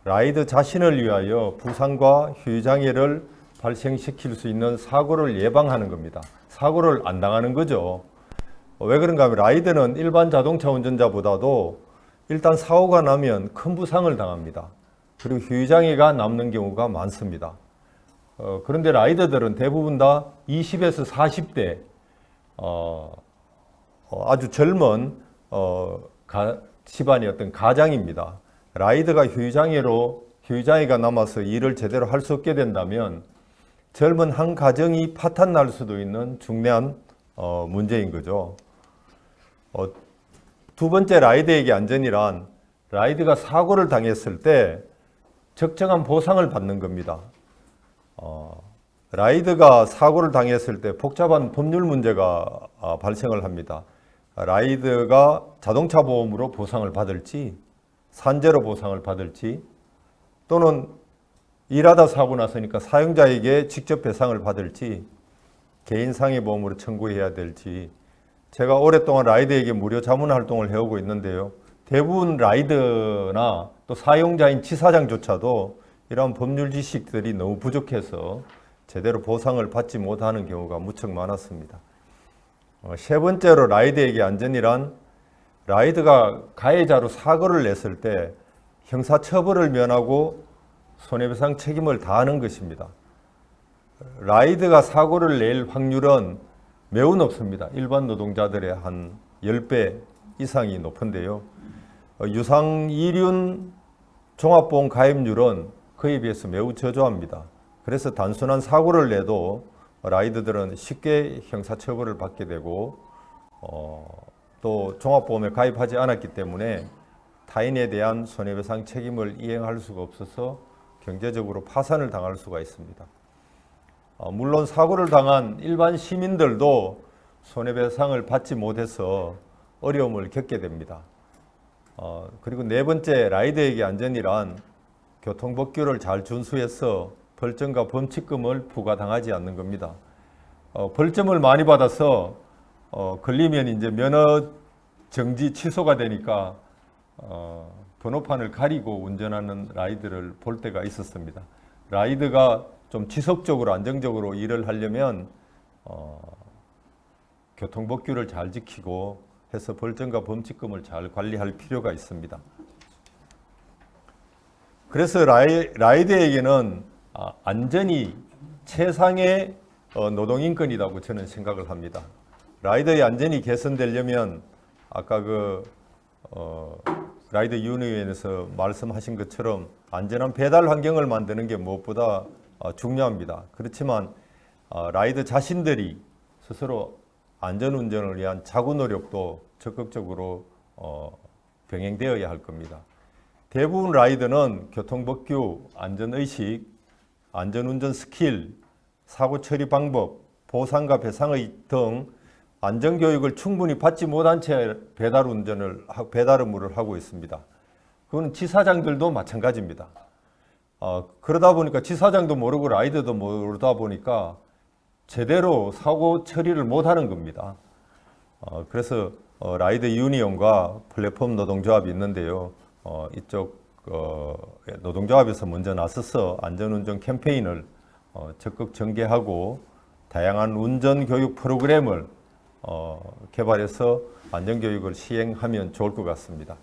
Speaker 3: 라이더 자신을 위하여 부상과 휴장애를 발생시킬 수 있는 사고를 예방하는 겁니다. 사고를 안 당하는 거죠. 왜 그런가 하면 라이더는 일반 자동차 운전자보다도 일단 사고가 나면 큰 부상을 당합니다. 그리고 휴장애가 남는 경우가 많습니다. 그런데 라이더들은 대부분 다 20에서 40대 아주 젊은 집안의 어떤 가장입니다. 라이더가 휴장애가 남아서 일을 제대로 할 수 없게 된다면 젊은 한 가정이 파탄 날 수도 있는 중대한 문제인 거죠. 두 번째, 라이더에게 안전이란 라이더가 사고를 당했을 때 적정한 보상을 받는 겁니다. 라이더가 사고를 당했을 때 복잡한 법률 문제가 발생을 합니다. 라이더가 자동차 보험으로 보상을 받을지, 산재로 보상을 받을지, 또는 일하다 사고 났으니까 사용자에게 직접 배상을 받을지, 개인 상해보험으로 청구해야 될지. 제가 오랫동안 라이더에게 무료 자문 활동을 해오고 있는데요. 대부분 라이더나 또 사용자인 지사장조차도 이런 법률 지식들이 너무 부족해서 제대로 보상을 받지 못하는 경우가 무척 많았습니다. 세 번째로, 라이더에게 안전이란 라이더가 가해자로 사고를 냈을 때 형사처벌을 면하고 손해배상 책임을 다하는 것입니다. 라이더가 사고를 낼 확률은 매우 높습니다. 일반 노동자들의 한 10배 이상이 높은데요. 유상 이륜 종합보험 가입률은 그에 비해서 매우 저조합니다. 그래서 단순한 사고를 내도 라이더들은 쉽게 형사처벌을 받게 되고 또 종합보험에 가입하지 않았기 때문에 타인에 대한 손해배상 책임을 이행할 수가 없어서 경제적으로 파산을 당할 수가 있습니다. 물론 사고를 당한 일반 시민들도 손해배상을 받지 못해서 어려움을 겪게 됩니다. 그리고 네 번째, 라이더에게 안전이란 교통법규를 잘 준수해서 벌점과 범칙금을 부과당하지 않는 겁니다. 벌점을 많이 받아서 걸리면 이제 면허 정지 취소가 되니까 번호판을 가리고 운전하는 라이더를 볼 때가 있었습니다. 라이더가 좀 지속적으로 안정적으로 일을 하려면 교통법규를 잘 지키고 해서 벌점과 범칙금을 잘 관리할 필요가 있습니다. 그래서 라이더에게는 안전이 최상의 노동인권이라고 저는 생각을 합니다. 라이더의 안전이 개선되려면 아까 라이더 윤의원에서 말씀하신 것처럼 안전한 배달 환경을 만드는 게 무엇보다 중요합니다. 그렇지만 라이더 자신들이 스스로 안전운전을 위한 자구 노력도 적극적으로 병행되어야 할 겁니다. 대부분 라이더는 교통법규, 안전의식, 안전운전 스킬, 사고 처리 방법, 보상과 배상의 등 안전교육을 충분히 받지 못한 채 배달 의무를 하고 있습니다. 그건 지사장들도 마찬가지입니다. 그러다 보니까 지사장도 모르고 라이더도 모르다 보니까 제대로 사고 처리를 못하는 겁니다. 그래서 라이더 유니온과 플랫폼 노동조합이 있는데요. 이쪽 노동조합에서 먼저 나서서 안전운전 캠페인을 적극 전개하고 다양한 운전교육 프로그램을 개발해서 안전교육을 시행하면 좋을 것 같습니다.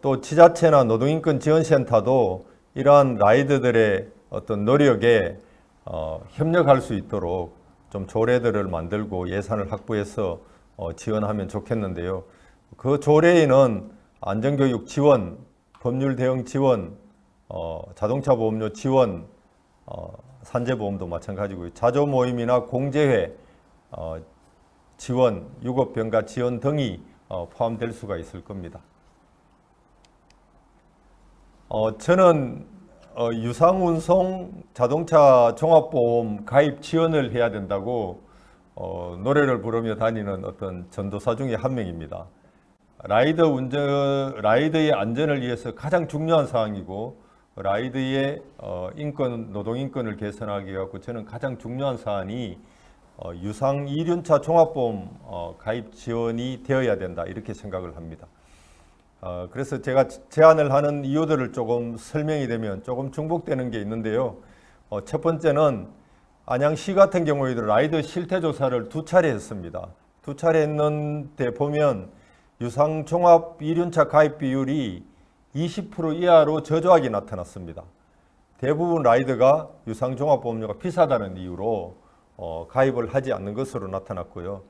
Speaker 3: 또 지자체나 노동인권 지원센터도 이러한 라이더들의 어떤 노력에 협력할 수 있도록 좀 조례들을 만들고 예산을 확보해서 지원하면 좋겠는데요. 그 조례에는 안전교육 지원, 법률 대응 지원, 자동차 보험료 지원, 산재보험도 마찬가지고요. 자조 모임이나 공제회 지원, 유급병가 지원 등이 포함될 수가 있을 겁니다. 저는 유상운송 자동차 종합보험 가입 지원을 해야 된다고 노래를 부르며 다니는 어떤 전도사 중에 한 명입니다. 라이더의 안전을 위해서 가장 중요한 사항이고 라이더의 노동 인권을 개선하기 위해 저는 가장 중요한 사안이 유상 2륜차 종합보험 가입 지원이 되어야 된다 이렇게 생각을 합니다. 그래서 제가 제안을 하는 이유들을 조금 설명이 되면 조금 중복되는 게 있는데요. 첫 번째는 안양시 같은 경우에도 라이더 실태 조사를 2차례 했습니다. 2차례 했는데 보면 유상 종합 2륜차 가입 비율이 20% 이하로 저조하게 나타났습니다. 대부분 라이더가 유상 종합보험료가 비싸다는 이유로 가입을 하지 않는 것으로 나타났고요.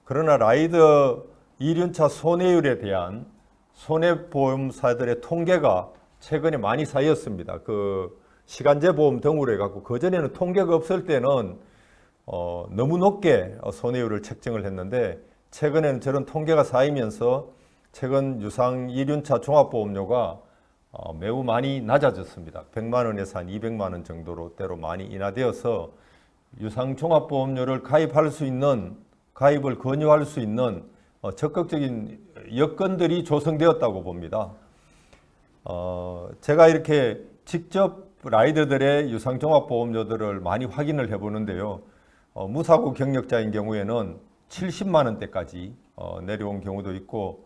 Speaker 3: 그러나 라이더 2륜차 손해율에 대한 손해보험사들의 통계가 최근에 많이 쌓였습니다. 그 시간제 보험 등으로 해갖고 그전에는 통계가 없을 때는 너무 높게 손해율을 책정을 했는데 최근에는 저런 통계가 쌓이면서 최근 유상 2륜차 종합보험료가 매우 많이 낮아졌습니다. 100만 원에서 한 200만 원 정도로 때로 많이 인하되어서 유상 종합보험료를 가입을 권유할 수 있는 적극적인 여건들이 조성되었다고 봅니다. 제가 이렇게 직접 라이더들의 유상 종합보험료들을 많이 확인을 해보는데요. 무사고 경력자인 경우에는 70만 원대까지 내려온 경우도 있고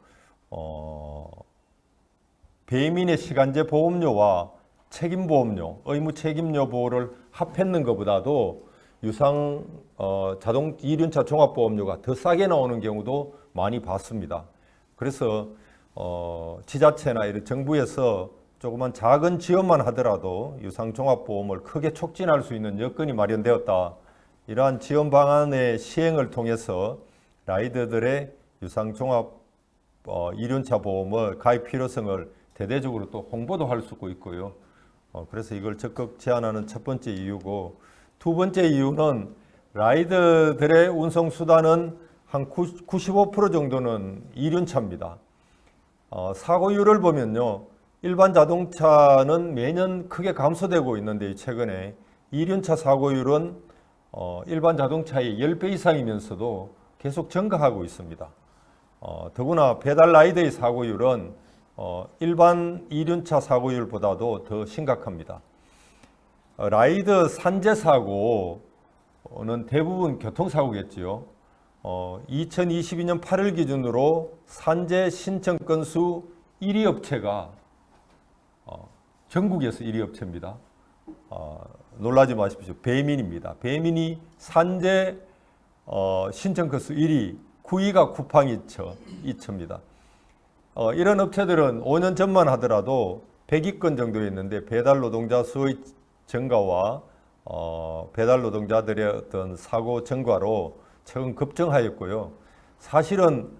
Speaker 3: 배민의 시간제 보험료와 책임보험료, 의무 책임료 보호를 합했는 것보다도 유상 자동 2륜차 종합보험료가 더 싸게 나오는 경우도 많이 봤습니다. 그래서 지자체나 이런 정부에서 조그만 작은 지원만 하더라도 유상 종합보험을 크게 촉진할 수 있는 여건이 마련되었다. 이러한 지원 방안의 시행을 통해서 라이더들의 유상 종합 2륜차 보험을 가입 필요성을 대대적으로 또 홍보도 할 수 있고요. 그래서 이걸 적극 제안하는 첫 번째 이유고, 두 번째 이유는 라이더들의 운송 수단은 한 95% 정도는 2륜차입니다. 사고율을 보면요. 일반 자동차는 매년 크게 감소되고 있는데 최근에 2륜차 사고율은 일반 자동차의 10배 이상이면서도 계속 증가하고 있습니다. 더구나 배달 라이더의 사고율은 일반 2륜차 사고율보다도 더 심각합니다. 라이더 산재 사고는 대부분 교통사고겠지요. 2022년 8월 기준으로 산재 신청 건수 1위 업체가 전국에서 1위 업체입니다. 놀라지 마십시오. 배민입니다. 배민이 산재 신청 건수 1위, 9위가 쿠팡이처입니다. 이런 업체들은 5년 전만 하더라도 100위권 정도였는데 배달 노동자 수의 증가와 배달 노동자들의 어떤 사고 증가로 최근 급증하였고요. 사실은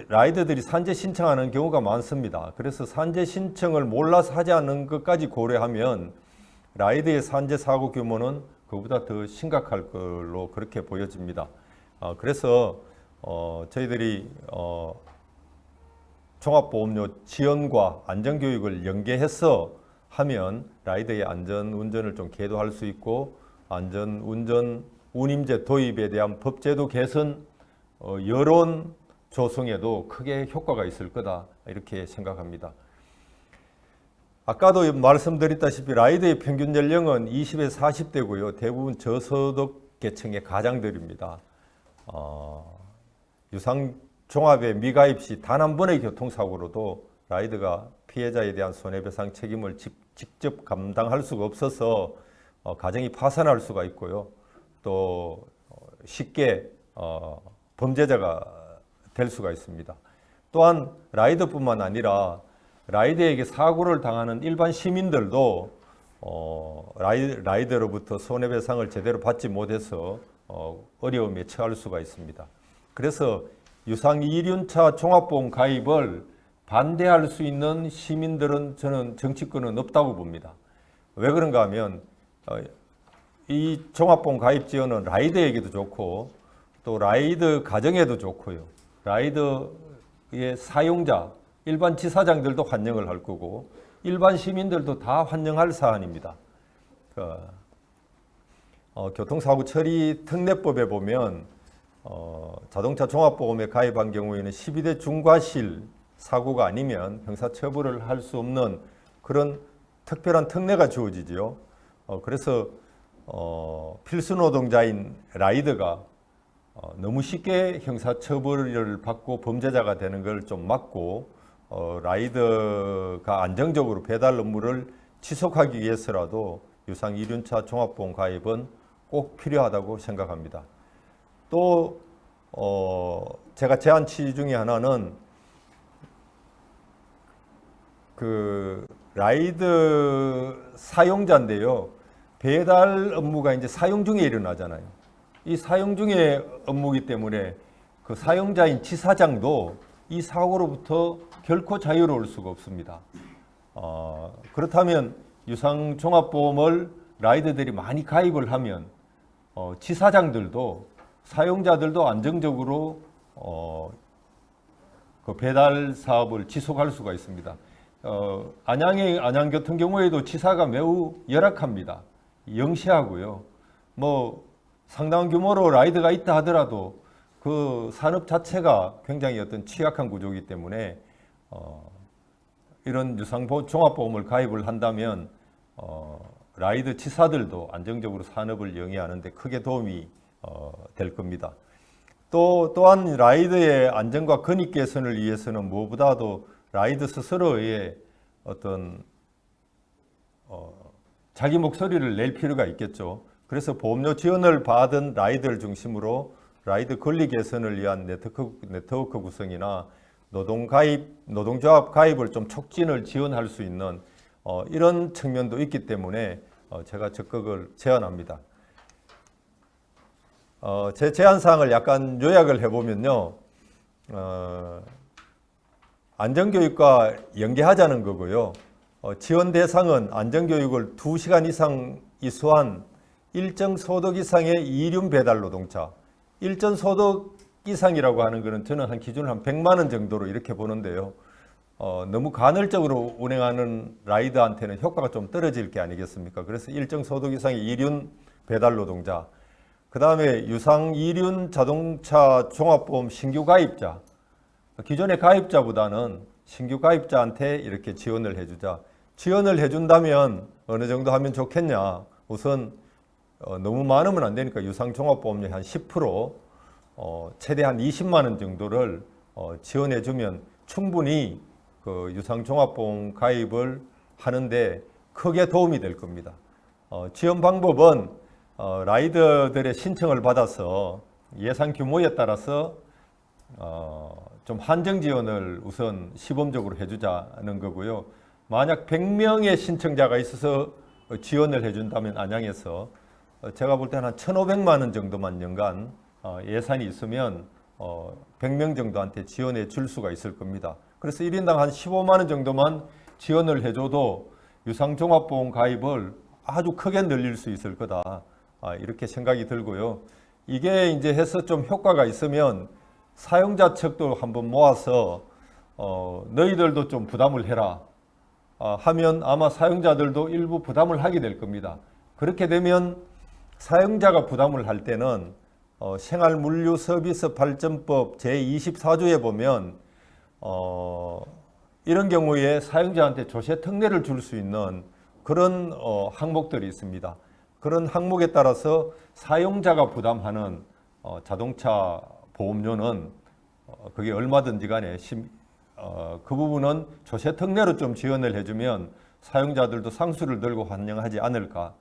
Speaker 3: 라이더들이 산재 신청하는 경우가 많습니다. 그래서 산재 신청을 몰라서 하지 않는 것까지 고려하면 라이더의 산재 사고 규모는 그보다 더 심각할 걸로 그렇게 보여집니다. 그래서 저희들이 종합보험료 지원과 안전교육을 연계해서 하면 라이더의 안전운전을 좀 계도할 수 있고 안전운전 운임제 도입에 대한 법제도 개선, 여론 조성에도 크게 효과가 있을 거다 이렇게 생각합니다. 아까도 말씀드렸다시피 라이더의 평균 연령은 20에서 40대고요. 대부분 저소득 계층의 가장들입니다. 유상 종합의 미가입 시 단 한 번의 교통사고로도 라이더가 피해자에 대한 손해배상 책임을 직접 감당할 수가 없어서 가정이 파산할 수가 있고요. 또 쉽게 범죄자가 될 수가 있습니다. 또한 라이더뿐만 아니라 라이더에게 사고를 당하는 일반 시민들도 라이더로부터 손해배상을 제대로 받지 못해서 어려움에 처할 수가 있습니다. 그래서 유상 2륜차 종합보험 가입을 반대할 수 있는 시민들은 저는 정치권은 없다고 봅니다. 왜 그런가 하면 이 종합보험 가입 지원은 라이더에게도 좋고 또 라이더 가정에도 좋고요. 라이더의 사용자, 일반 지사장들도 환영을 할 거고 일반 시민들도 다 환영할 사안입니다. 교통사고 처리 특례법에 보면 자동차 종합보험에 가입한 경우에는 12대 중과실 사고가 아니면 형사처벌을 할 수 없는 그런 특별한 특례가 주어지지요. 그래서 필수 노동자인 라이더가 너무 쉽게 형사처벌을 받고 범죄자가 되는 걸 좀 막고 라이더가 안정적으로 배달 업무를 지속하기 위해서라도 유상 이륜차 종합보험 가입은 꼭 필요하다고 생각합니다. 또 제가 제안 취지 중에 하나는 그 라이더 사용자인데요. 배달 업무가 이제 사용 중에 일어나잖아요. 이 사용 중에 업무이기 때문에 그 사용자인 지사장도 이 사고로부터 결코 자유로울 수가 없습니다. 그렇다면 유상 종합보험을 라이더들이 많이 가입을 하면 지사장들도 사용자들도 안정적으로 그 배달 사업을 지속할 수가 있습니다. 안양 같은 경우에도 지사가 매우 열악합니다. 영시하고요. 뭐 상당한 규모로 라이더가 있다 하더라도 그 산업 자체가 굉장히 어떤 취약한 구조이기 때문에 이런 유상 종합보험을 가입을 한다면 라이더 지사들도 안정적으로 산업을 영위하는 데 크게 도움이 될 겁니다. 또한 라이더의 안전과 권익 개선을 위해서는 무엇보다도 라이더 스스로의 어떤 자기 목소리를 낼 필요가 있겠죠. 그래서 보험료 지원을 받은 라이더를 중심으로 라이더 권리 개선을 위한 네트워크 구성이나 노동조합 가입을 좀 촉진을 지원할 수 있는 이런 측면도 있기 때문에 제가 적극을 제안합니다. 제 제안 사항을 약간 요약을 해보면요. 안전교육과 연계하자는 거고요. 지원 대상은 안전교육을 2시간 이상 이수한 일정 소득 이상의 이륜 배달 노동자. 일정 소득 이상이라고 하는 것은 저는 한 기준을 한 100만 원 정도로 이렇게 보는데요. 너무 간헐적으로 운행하는 라이더한테는 효과가 좀 떨어질 게 아니겠습니까? 그래서 일정 소득 이상의 이륜 배달 노동자. 그 다음에 유상 이륜 자동차 종합보험 신규 가입자. 기존의 가입자보다는 신규 가입자한테 이렇게 지원을 해주자. 지원을 해준다면 어느 정도 하면 좋겠냐. 우선 너무 많으면 안 되니까 유상 종합보험료 한 10%, 최대한 20만 원 정도를 지원해주면 충분히 그 유상 종합보험 가입을 하는데 크게 도움이 될 겁니다. 지원 방법은 라이더들의 신청을 받아서 예산 규모에 따라서 좀 한정 지원을 우선 시범적으로 해주자는 거고요. 만약 100명의 신청자가 있어서 지원을 해준다면 안양에서 제가 볼 때는 한 1,500만 원 정도만 연간 예산이 있으면 100명 정도한테 지원해 줄 수가 있을 겁니다. 그래서 1인당 한 15만 원 정도만 지원을 해줘도 유상종합보험 가입을 아주 크게 늘릴 수 있을 거다. 이렇게 생각이 들고요. 이게 이제 해서 좀 효과가 있으면 사용자 측도 한번 모아서 너희들도 좀 부담을 해라 하면 아마 사용자들도 일부 부담을 하게 될 겁니다. 그렇게 되면 사용자가 부담을 할 때는 생활물류서비스발전법 제24조에 보면 이런 경우에 사용자한테 조세 특례를 줄 수 있는 그런 항목들이 있습니다. 그런 항목에 따라서 사용자가 부담하는 자동차 보험료는 그게 얼마든지 간에 그 부분은 조세 특례로 좀 지원을 해주면 사용자들도 상수를 들고 환영하지 않을까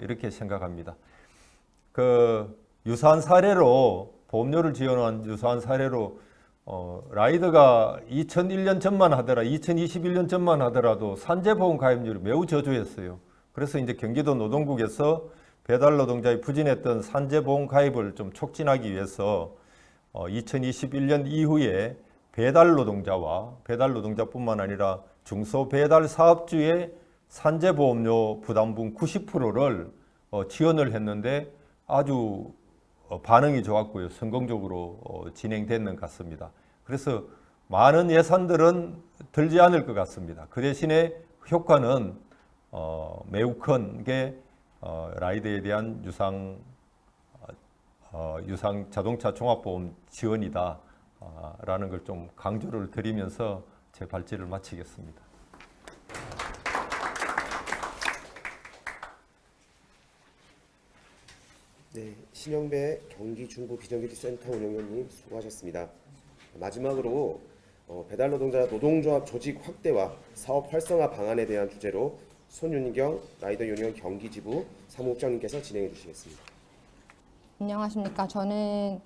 Speaker 3: 이렇게 생각합니다. 그 유사한 사례로 보험료를 지원한 유사한 사례로 라이더가 2001년 전만 하더라 2021년 전만 하더라도 산재보험 가입률이 매우 저조했어요. 그래서 이제 경기도 노동국에서 배달 노동자의 부진했던 산재보험 가입을 좀 촉진하기 위해서 2021년 이후에 배달 노동자와 배달 노동자뿐만 아니라 중소배달 사업주의 산재보험료 부담분 90%를 지원을 했는데 아주 반응이 좋았고요. 성공적으로 진행됐는 것 같습니다. 그래서 많은 예산들은 들지 않을 것 같습니다. 그 대신에 효과는 매우 큰 게 라이드에 대한 유상 자동차 종합보험 지원이다 라는 걸 좀 강조를 드리면서 제 발제를 마치겠습니다.
Speaker 1: 네, 신영배 경기 중부 비정규직센터 운영위원님 수고하셨습니다. 마지막으로 배달 노동자 노동조합 조직 확대와 사업 활성화 방안에 대한 주제로 손윤경 라이더 유니언 경기지부 사무국장님께서 진행해 주시겠습니다.
Speaker 4: 안녕하십니까. 저는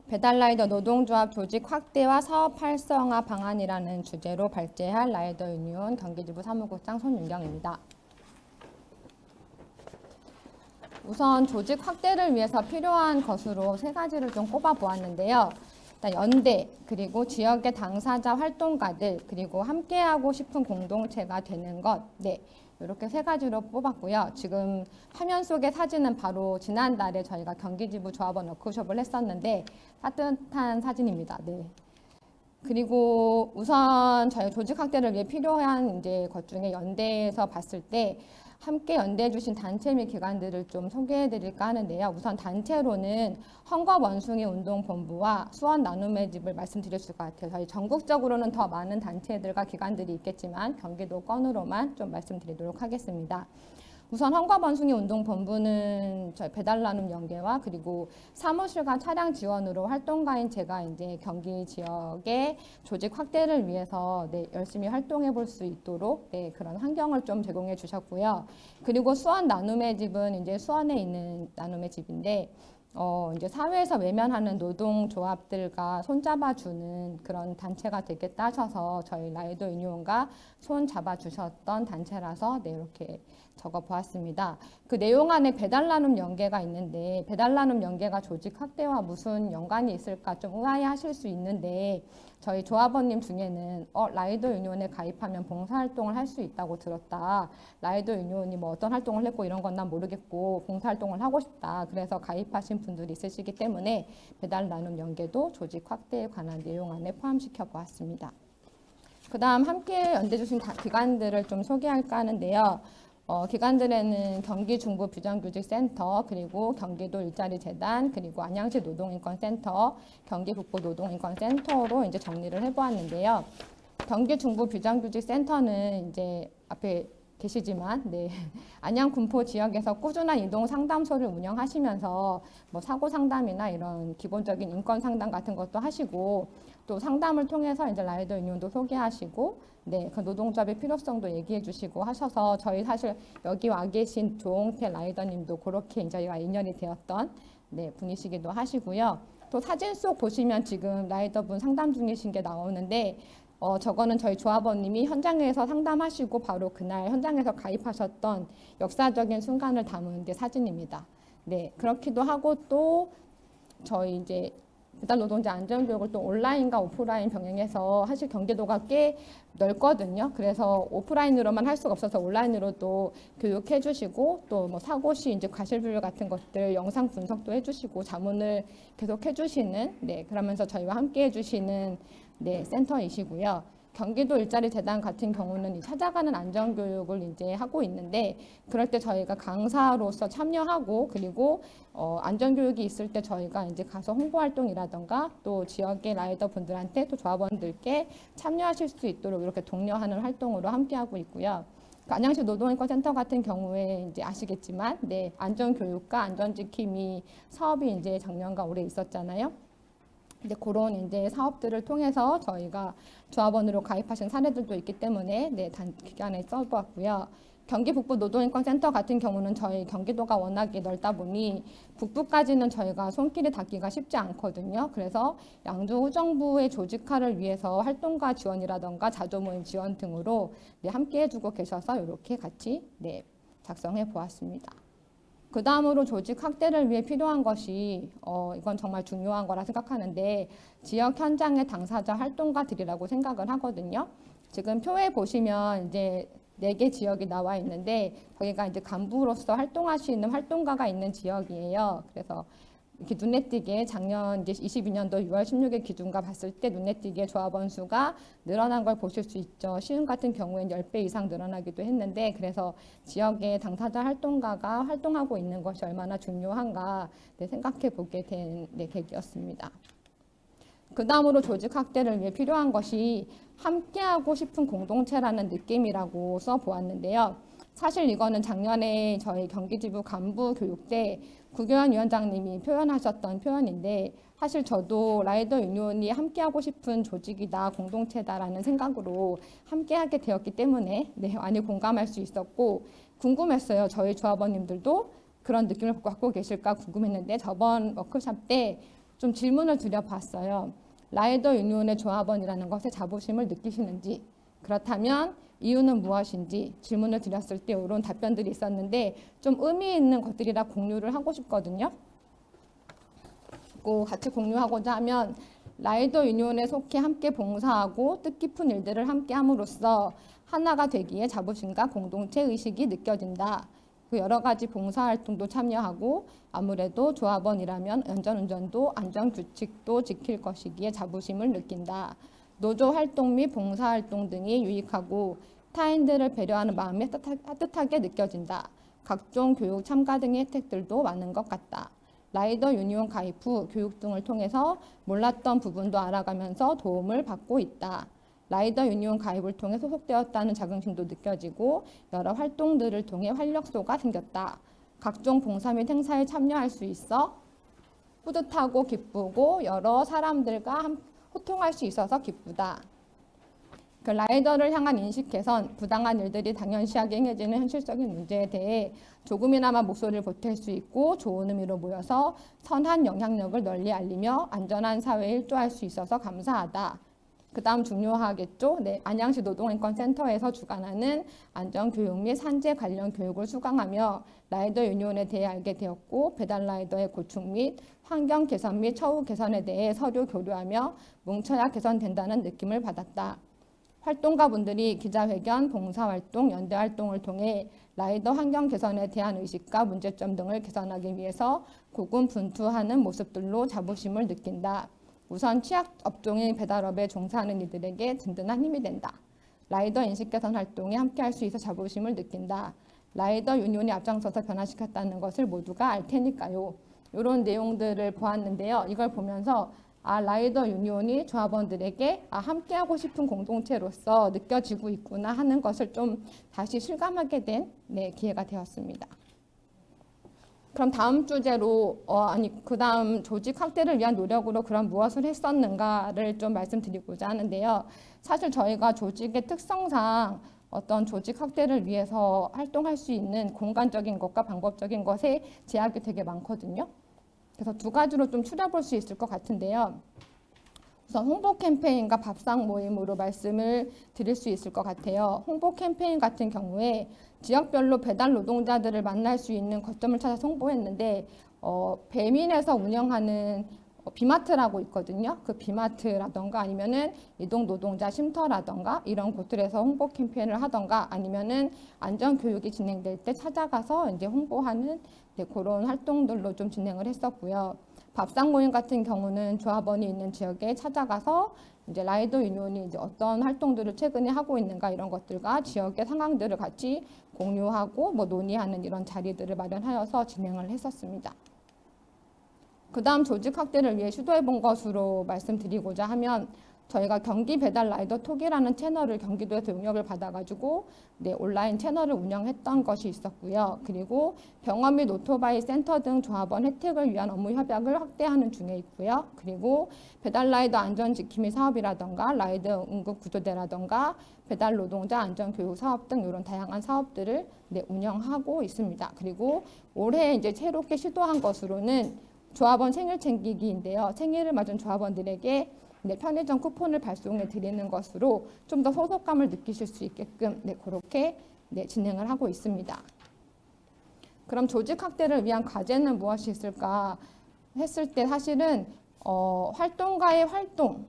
Speaker 4: 배달라이더 노동조합 조직 확대와 사업 활성화 방안이라는 주제로 발제할 라이더 유니온 경기지부 사무국장 손윤경입니다. 우선 조직 확대를 위해서 필요한 것으로 세 가지를 좀 꼽아 보았는데요. 일단 연대, 그리고 지역의 당사자 활동가들, 그리고 함께하고 싶은 공동체가 되는 것. 네, 이렇게 세 가지로 뽑았고요. 지금 화면 속의 사진은 바로 지난달에 저희가 경기지부 조합원 워크숍을 했었는데 따뜻한 사진입니다. 네. 그리고 우선 저희 조직 확대를 위해 필요한 이제 것 중에 연대에서 봤을 때 함께 연대해 주신 단체 및 기관들을 좀 소개해 드릴까 하는데요. 우선 단체로는 헌법원숭이운동본부와 수원 나눔의 집을 말씀드릴 수 있을 것 같아요. 저희 전국적으로는 더 많은 단체들과 기관들이 있겠지만 경기도 건으로만 좀 말씀드리도록 하겠습니다. 우선 헌법원숭이운동본부는 저희 배달 나눔 연계와 그리고 사무실과 차량 지원으로 활동가인 제가 이제 경기 지역의 조직 확대를 위해서 네, 열심히 활동해 볼 수 있도록 네, 그런 환경을 좀 제공해 주셨고요. 그리고 수원 나눔의 집은 이제 수원에 있는 나눔의 집인데 이제 사회에서 외면하는 노동조합들과 손잡아주는 그런 단체가 되겠다 하셔서 저희 라이더 유니온과 손잡아주셨던 단체라서 네, 이렇게 적어보았습니다. 그 내용 안에 배달 나눔 연계가 있는데 배달 나눔 연계가 조직 확대와 무슨 연관이 있을까 좀 의아해하실 수 있는데 저희 조합원님 중에는 라이더 유니온에 가입하면 봉사활동을 할 수 있다고 들었다. 라이더 유니온이 뭐 어떤 활동을 했고 이런 건 난 모르겠고 봉사활동을 하고 싶다. 그래서 가입하신 분들이 있으시기 때문에 배달 나눔 연계도 조직 확대에 관한 내용 안에 포함시켜 보았습니다. 그 다음 함께 연대 주신 기관들을 좀 소개할까 하는데요. 기관들에는 경기 중부 비정규직센터, 그리고 경기도 일자리 재단, 그리고 안양시 노동인권센터, 경기 북부 노동인권센터로 이제 정리를 해보았는데요. 경기 중부 비정규직센터는 이제 앞에 계시지만, 네. 안양 군포 지역에서 꾸준한 이동 상담소를 운영하시면서 뭐 사고 상담이나 이런 기본적인 인권 상담 같은 것도 하시고 또 상담을 통해서 이제 라이더 유니온도 소개하시고 네, 그 노동조합의 필요성도 얘기해 주시고 하셔서 저희 사실 여기 와 계신 조홍태 라이더님도 그렇게 이제 저희가 인연이 되었던 네, 분이시기도 하시고요. 또 사진 속 보시면 지금 라이더분 상담 중이신 게 나오는데 저거는 저희 조합원님이 현장에서 상담하시고 바로 그날 현장에서 가입하셨던 역사적인 순간을 담은 게 사진입니다. 네, 그렇기도 하고 또 저희 이제 배달 노동자 안전교육을 또 온라인과 오프라인 병행해서 사실 경기도가 꽤 넓거든요. 그래서 오프라인으로만 할 수가 없어서 온라인으로도 교육해 주시고 또 뭐 사고 시 이제 과실비율 같은 것들 영상 분석도 해 주시고 자문을 계속 해 주시는 네, 그러면서 저희와 함께 해 주시는 네, 센터이시고요. 경기도 일자리 재단 같은 경우는 찾아가는 안전교육을 이제 하고 있는데 그럴 때 저희가 강사로서 참여하고 그리고 안전교육이 있을 때 저희가 이제 가서 홍보활동이라던가 또 지역의 라이더 분들한테 또 조합원들께 참여하실 수 있도록 이렇게 독려하는 활동으로 함께하고 있고요. 안양시 노동인권센터 같은 경우에 이제 아시겠지만 네, 안전교육과 안전지킴이 사업이 이제 작년과 올해 있었잖아요. 이제 그런 이제 사업들을 통해서 저희가 조합원으로 가입하신 사례들도 있기 때문에 네, 기간에 써보았고요. 경기 북부 노동인권센터 같은 경우는 저희 경기도가 워낙에 넓다 보니 북부까지는 저희가 손길이 닿기가 쉽지 않거든요. 그래서 양주 후정부의 조직화를 위해서 활동가 지원이라던가 자조모임 지원 등으로 네, 함께 해주고 계셔서 이렇게 같이 네, 작성해 보았습니다. 그 다음으로 조직 확대를 위해 필요한 것이 이건 정말 중요한 거라 생각하는데 지역 현장의 당사자 활동가들이라고 생각을 하거든요. 지금 표에 보시면 이제 4개 지역이 나와 있는데 거기가 이제 간부로서 활동하시는 활동가가 있는 지역이에요. 그래서 이렇게 눈에 띄게 작년 이제 22년도 6월 16일 기준과 봤을 때 눈에 띄게 조합원 수가 늘어난 걸 보실 수 있죠. 시흥 같은 경우에는 10배 이상 늘어나기도 했는데 그래서 지역의 당사자 활동가가 활동하고 있는 것이 얼마나 중요한가 생각해 보게 된 계기였습니다. 그 다음으로 조직 확대를 위해 필요한 것이 함께하고 싶은 공동체라는 느낌이라고 써보았는데요. 사실 이거는 작년에 저희 경기지부 간부 교육 때 구교환 위원장님이 표현하셨던 표현인데 사실 저도 라이더 유니온이 함께하고 싶은 조직이다, 공동체다라는 생각으로 함께하게 되었기 때문에 많이 공감할 수 있었고 궁금했어요. 저희 조합원님들도 그런 느낌을 갖고 계실까 궁금했는데 저번 워크숍 때 좀 질문을 드려봤어요. 라이더 유니온의 조합원이라는 것에 자부심을 느끼시는지, 그렇다면 이유는 무엇인지 질문을 드렸을 때 이런 답변들이 있었는데 좀 의미 있는 것들이라 공유를 하고 싶거든요. 같이 공유하고자 하면 라이더 유니온에 속해 함께 봉사하고 뜻깊은 일들을 함께 함으로써 하나가 되기에 자부심과 공동체 의식이 느껴진다. 그 여러 가지 봉사활동도 참여하고 아무래도 조합원이라면 안전운전도 안전규칙도 지킬 것이기에 자부심을 느낀다. 노조 활동 및 봉사활동 등이 유익하고 타인들을 배려하는 마음이 따뜻하게 느껴진다. 각종 교육 참가 등의 혜택들도 많은 것 같다. 라이더 유니온 가입 후 교육 등을 통해서 몰랐던 부분도 알아가면서 도움을 받고 있다. 라이더 유니온 가입을 통해 소속되었다는 자긍심도 느껴지고 여러 활동들을 통해 활력소가 생겼다. 각종 봉사 및 행사에 참여할 수 있어 뿌듯하고 기쁘고 여러 사람들과 소통할 수 있어서 기쁘다. 그 라이더를 향한 인식 개선, 부당한 일들이 당연시하게 행해지는 현실적인 문제에 대해 조금이나마 목소리를 보탤 수 있고 좋은 의미로 모여서 선한 영향력을 널리 알리며 안전한 사회에 일조할 수 있어서 감사하다. 그 다음 중요하겠죠. 안양시 노동인권센터에서 주관하는 안전교육 및 산재 관련 교육을 수강하며 라이더 유니온에 대해 알게 되었고 배달 라이더의 고충 및 환경 개선 및 처우 개선에 대해 서류 교류하며 뭉쳐야 개선된다는 느낌을 받았다. 활동가분들이 기자회견, 봉사활동, 연대활동을 통해 라이더 환경 개선에 대한 의식과 문제점 등을 개선하기 위해서 고군분투하는 모습들로 자부심을 느낀다. 우선 취약업종인 배달업에 종사하는 이들에게 든든한 힘이 된다. 라이더 인식 개선 활동에 함께할 수 있어 자부심을 느낀다. 라이더 유니온이 앞장서서 변화시켰다는 것을 모두가 알 테니까요. 이런 내용들을 보았는데요. 이걸 보면서 라이더 유니온이 조합원들에게 함께하고 싶은 공동체로서 느껴지고 있구나 하는 것을 좀 다시 실감하게 된 기회가 되었습니다. 그럼 다음 주제로 그 다음 조직 확대를 위한 노력으로 그럼 무엇을 했었는가를 좀 말씀드리고자 하는데요. 사실 저희가 조직의 특성상 어떤 조직 확대를 위해서 활동할 수 있는 공간적인 것과 방법적인 것에 제약이 되게 많거든요. 그래서 두 가지로 좀 추려볼 수 있을 것 같은데요. 우선 홍보 캠페인과 밥상 모임으로 말씀을 드릴 수 있을 것 같아요. 홍보 캠페인 같은 경우에 지역별로 배달 노동자들을 만날 수 있는 거점을 찾아서 홍보했는데 배민에서 운영하는 비마트라고 있거든요. 그 비마트라던가 아니면은 이동 노동자 쉼터라던가 이런 곳들에서 홍보 캠페인을 하던가 아니면은 안전 교육이 진행될 때 찾아가서 이제 홍보하는 그런 활동들로 좀 진행을 했었고요. 밥상 모임 같은 경우는 조합원이 있는 지역에 찾아가서 이제 라이더 유니온이 이제 어떤 활동들을 최근에 하고 있는가 이런 것들과 지역의 상황들을 같이 공유하고 논의하는 이런 자리들을 마련하여서 진행을 했었습니다. 그 다음 조직 확대를 위해 시도해본 것으로 말씀드리고자 하면 저희가 경기 배달 라이더 톡이라는 채널을 경기도에서 용역을 받아가지고 온라인 채널을 운영했던 것이 있었고요. 그리고 병원 및 오토바이 센터 등 조합원 혜택을 위한 업무 협약을 확대하는 중에 있고요. 그리고 배달 라이더 안전지킴이 사업이라던가 라이더 응급 구조대라던가 배달 노동자 안전교육 사업 등 이런 다양한 사업들을 운영하고 있습니다. 그리고 올해 이제 새롭게 시도한 것으로는 조합원 생일 챙기기인데요. 생일을 맞은 조합원들에게 편의점 쿠폰을 발송해 드리는 것으로 좀 더 소속감을 느끼실 수 있게끔 그렇게 진행을 하고 있습니다. 그럼 조직 확대를 위한 과제는 무엇이 있을까 했을 때 사실은 활동가의 활동이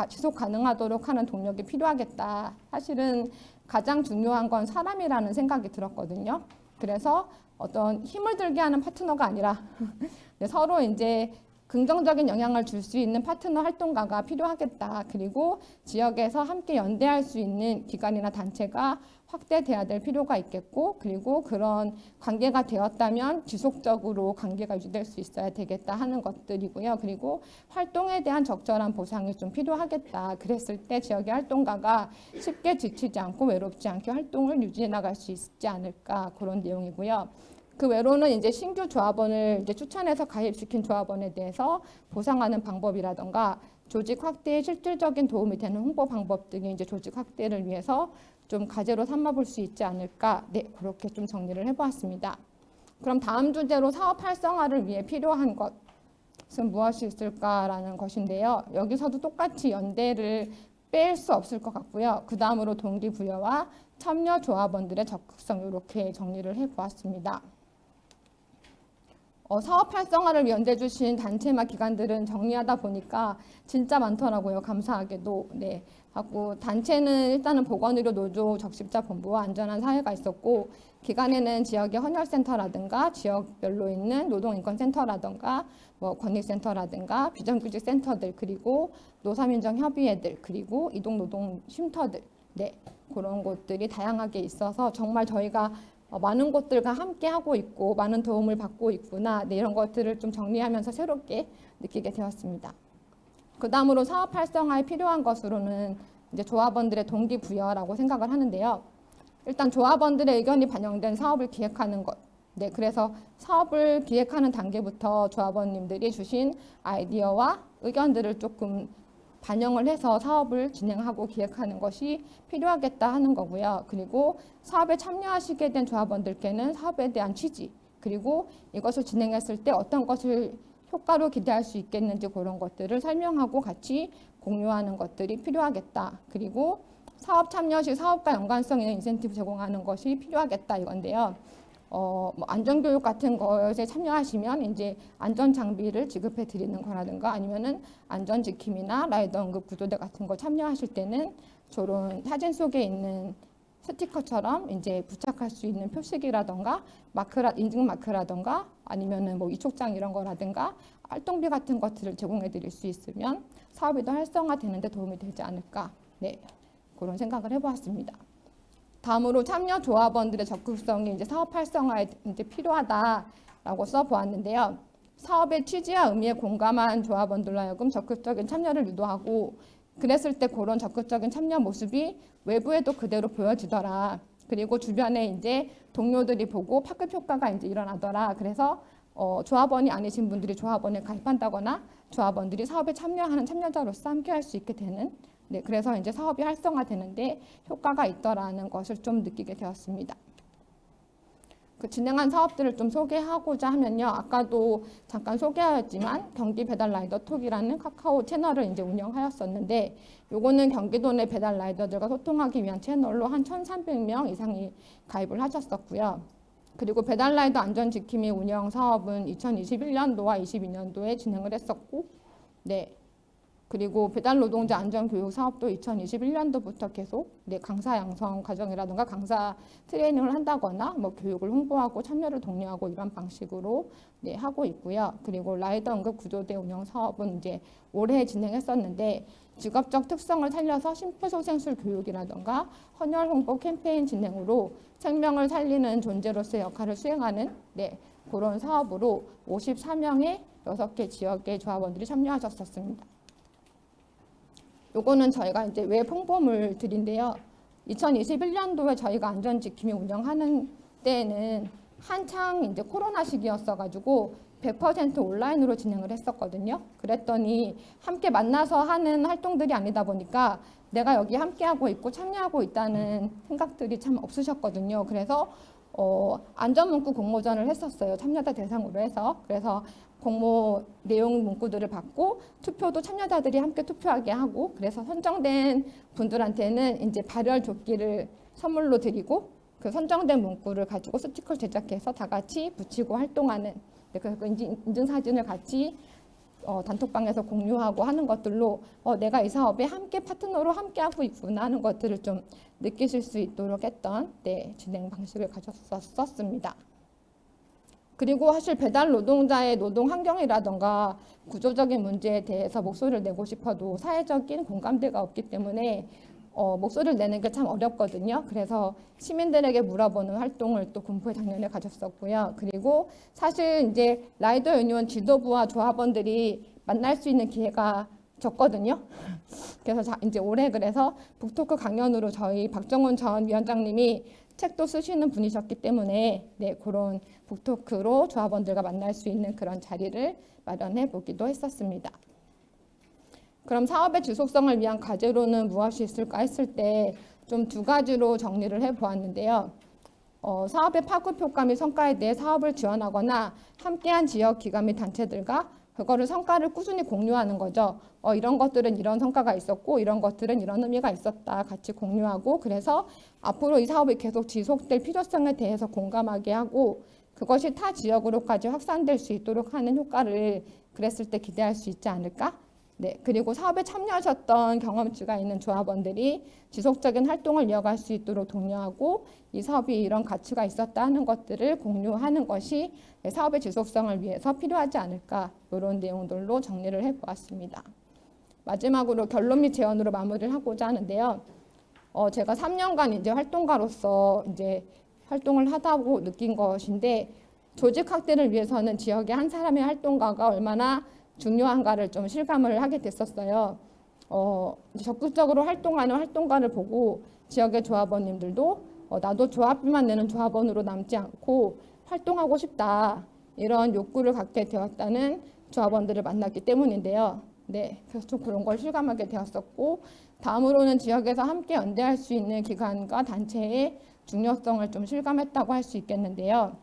Speaker 4: 지속 가능하도록 하는 동력이 필요하겠다. 사실은 가장 중요한 건 사람이라는 생각이 들었거든요. 그래서 어떤 힘을 들게 하는 파트너가 아니라 네, 서로 이제 긍정적인 영향을 줄 수 있는 파트너 활동가가 필요하겠다. 그리고 지역에서 함께 연대할 수 있는 기관이나 단체가 확대돼야 될 필요가 있겠고, 그리고 그런 관계가 되었다면 지속적으로 관계가 유지될 수 있어야 되겠다 하는 것들이고요. 그리고 활동에 대한 적절한 보상이 좀 필요하겠다. 그랬을 때 지역의 활동가가 쉽게 지치지 않고 외롭지 않게 활동을 유지해 나갈 수 있지 않을까, 그런 내용이고요. 그 외로는 이제 신규 조합원을 이제 추천해서 가입시킨 조합원에 대해서 보상하는 방법이라던가 조직 확대에 실질적인 도움이 되는 홍보 방법 등의 이제 조직 확대를 위해서 좀 과제로 삼아볼 수 있지 않을까. 네, 그렇게 좀 정리를 해보았습니다. 그럼 다음 주제로 사업 활성화를 위해 필요한 것은 무엇이 있을까라는 것인데요. 여기서도 똑같이 연대를 뺄 수 없을 것 같고요. 그 다음으로 동기부여와 참여 조합원들의 적극성, 이렇게 정리를 해보았습니다. 사업 활성화를 연대 주신 단체나 기관들은 정리하다 보니까 진짜 많더라고요. 감사하게도. 네. 하고 단체는 일단은 보건의료 노조 적십자 본부와 안전한 사회가 있었고, 기관에는 지역의 헌혈센터라든가 지역별로 있는 노동인권센터라든가 뭐 권익센터라든가 비정규직 센터들, 그리고 노사민정협의회들, 그리고 이동노동 쉼터들, 네, 그런 곳들이 다양하게 있어서 정말 저희가 많은 곳들과 함께 하고 있고 많은 도움을 받고 있구나, 네, 이런 것들을 좀 정리하면서 새롭게 느끼게 되었습니다. 그 다음으로 사업 활성화에 필요한 것으로는 이제 조합원들의 동기부여라고 생각을 하는데요. 일단 조합원들의 의견이 반영된 사업을 기획하는 것. 네, 그래서 사업을 기획하는 단계부터 조합원님들이 주신 아이디어와 의견들을 조금 반영을 해서 사업을 진행하고 기획하는 것이 필요하겠다 하는 거고요. 그리고 사업에 참여하시게 된 조합원들께는 사업에 대한 취지, 그리고 이것을 진행했을 때 어떤 것을 효과로 기대할 수 있겠는지 그런 것들을 설명하고 같이 공유하는 것들이 필요하겠다. 그리고 사업 참여 시 사업과 연관성 있는 인센티브 제공하는 것이 필요하겠다, 이건데요. 뭐 안전교육 같은 것에 참여하시면 이제 안전 장비를 지급해 드리는 거라든가, 아니면은 안전지킴이나 라이더 응급 구조대 같은 거 참여하실 때는 저런 사진 속에 있는 스티커처럼 이제 부착할 수 있는 표식이라던가 인증 마크라던가 아니면은 뭐 이촉장 이런 거라든가 활동비 같은 것들을 제공해 드릴 수 있으면 사업이 더 활성화되는 데 도움이 되지 않을까. 네, 그런 생각을 해보았습니다. 다음으로 참여 조합원들의 적극성이 이제 사업 활성화에 이제 필요하다라고 써보았는데요. 사업의 취지와 의미에 공감한 조합원들로 하여금 적극적인 참여를 유도하고, 그랬을 때 그런 적극적인 참여 모습이 외부에도 그대로 보여지더라. 그리고 주변에 이제 동료들이 보고 파급 효과가 이제 일어나더라. 그래서 조합원이 아니신 분들이 조합원에 가입한다거나 조합원들이 사업에 참여하는 참여자로서 함께 할 수 있게 되는, 네, 그래서 이제 사업이 활성화되는데 효과가 있더라는 것을 좀 느끼게 되었습니다. 그 진행한 사업들을 좀 소개하고자 하면요. 아까도 잠깐 소개하였지만 경기 배달 라이더 톡이라는 카카오 채널을 이제 운영하였었는데, 요거는 경기도 내 배달 라이더들과 소통하기 위한 채널로 한 1,300명 이상이 가입을 하셨었고요. 그리고 배달 라이더 안전지킴이 운영 사업은 2021년도와 22년도에 진행을 했었고, 네. 그리고 배달 노동자 안전교육 사업도 2021년도부터 계속 강사 양성 과정이라든가 강사 트레이닝을 한다거나 뭐 교육을 홍보하고 참여를 독려하고 이런 방식으로 하고 있고요. 그리고 라이더 응급 구조대 운영 사업은 이제 올해 진행했었는데, 직업적 특성을 살려서 심폐소생술 교육이라든가 헌혈 홍보 캠페인 진행으로 생명을 살리는 존재로서의 역할을 수행하는 그런 사업으로 54명의 6개 지역의 조합원들이 참여하셨었습니다. 요거는 저희가 이제 웹 홍보물들인데요. 2021년도에 저희가 안전지킴이 운영하는 때에는 한창 이제 코로나 시기였어가지고 100% 온라인으로 진행을 했었거든요. 그랬더니 함께 만나서 하는 활동들이 아니다 보니까 내가 여기 함께하고 있고 참여하고 있다는 생각들이 참 없으셨거든요. 그래서 안전문구 공모전을 했었어요. 참여자 대상으로 해서. 그래서 공모 내용 문구들을 받고 투표도 참여자들이 함께 투표하게 하고, 그래서 선정된 분들한테는 이제 발열 조끼를 선물로 드리고, 그 선정된 문구를 가지고 스티커를 제작해서 다 같이 붙이고 활동하는, 그 인증 사진을 같이 단톡방에서 공유하고 하는 것들로 내가 이 사업에 함께 파트너로 함께 하고 있구나 하는 것들을 좀 느끼실 수 있도록 했던 진행 방식을 가졌었습니다. 그리고 사실 배달 노동자의 노동 환경이라던가 구조적인 문제에 대해서 목소리를 내고 싶어도 사회적인 공감대가 없기 때문에 목소리를 내는 게 참 어렵거든요. 그래서 시민들에게 물어보는 활동을 또 군포에 작년에 가졌었고요. 그리고 사실 이제 라이더 유니온 지도부와 조합원들이 만날 수 있는 기회가 적거든요. 그래서 이제 올해 그래서 북토크 강연으로 저희 박정훈 전 위원장님이 책도 쓰시는 분이셨기 때문에 네, 그런 북토크로 조합원들과 만날 수 있는 그런 자리를 마련해 보기도 했었습니다. 그럼 사업의 지속성을 위한 과제로는 무엇이 있을까 했을 때 좀 두 가지로 정리를 해 보았는데요. 사업의 파급 효과 및 성과에 대해 사업을 지원하거나 함께한 지역 기관 및 단체들과 그거를 성과를 꾸준히 공유하는 거죠. 이런 것들은 이런 성과가 있었고 이런 것들은 이런 의미가 있었다 같이 공유하고 그래서 앞으로 이 사업이 계속 지속될 필요성에 대해서 공감하게 하고 그것이 타 지역으로까지 확산될 수 있도록 하는 효과를 그랬을 때 기대할 수 있지 않을까? 네, 그리고 사업에 참여하셨던 경험치가 있는 조합원들이 지속적인 활동을 이어갈 수 있도록 독려하고 이 사업이 이런 가치가 있었다 하는 것들을 공유하는 것이 사업의 지속성을 위해서 필요하지 않을까 이런 내용들로 정리를 해보았습니다. 마지막으로 결론 및 제언으로 마무리를 하고자 하는데요. 제가 3년간 이제 활동가로서 이제 활동을 하다고 느낀 것인데 조직 확대를 위해서는 지역의 한 사람의 활동가가 얼마나 중요한가를 좀 실감을 하게 됐었어요. 적극적으로 활동하는 활동가를 보고 지역의 조합원님들도 나도 조합비만 내는 조합원으로 남지 않고 활동하고 싶다 이런 욕구를 갖게 되었다는 조합원들을 만났기 때문인데요. 네, 그래서 좀 그런 걸 실감하게 되었었고 다음으로는 지역에서 함께 연대할 수 있는 기관과 단체의 중요성을 좀 실감했다고 할 수 있겠는데요.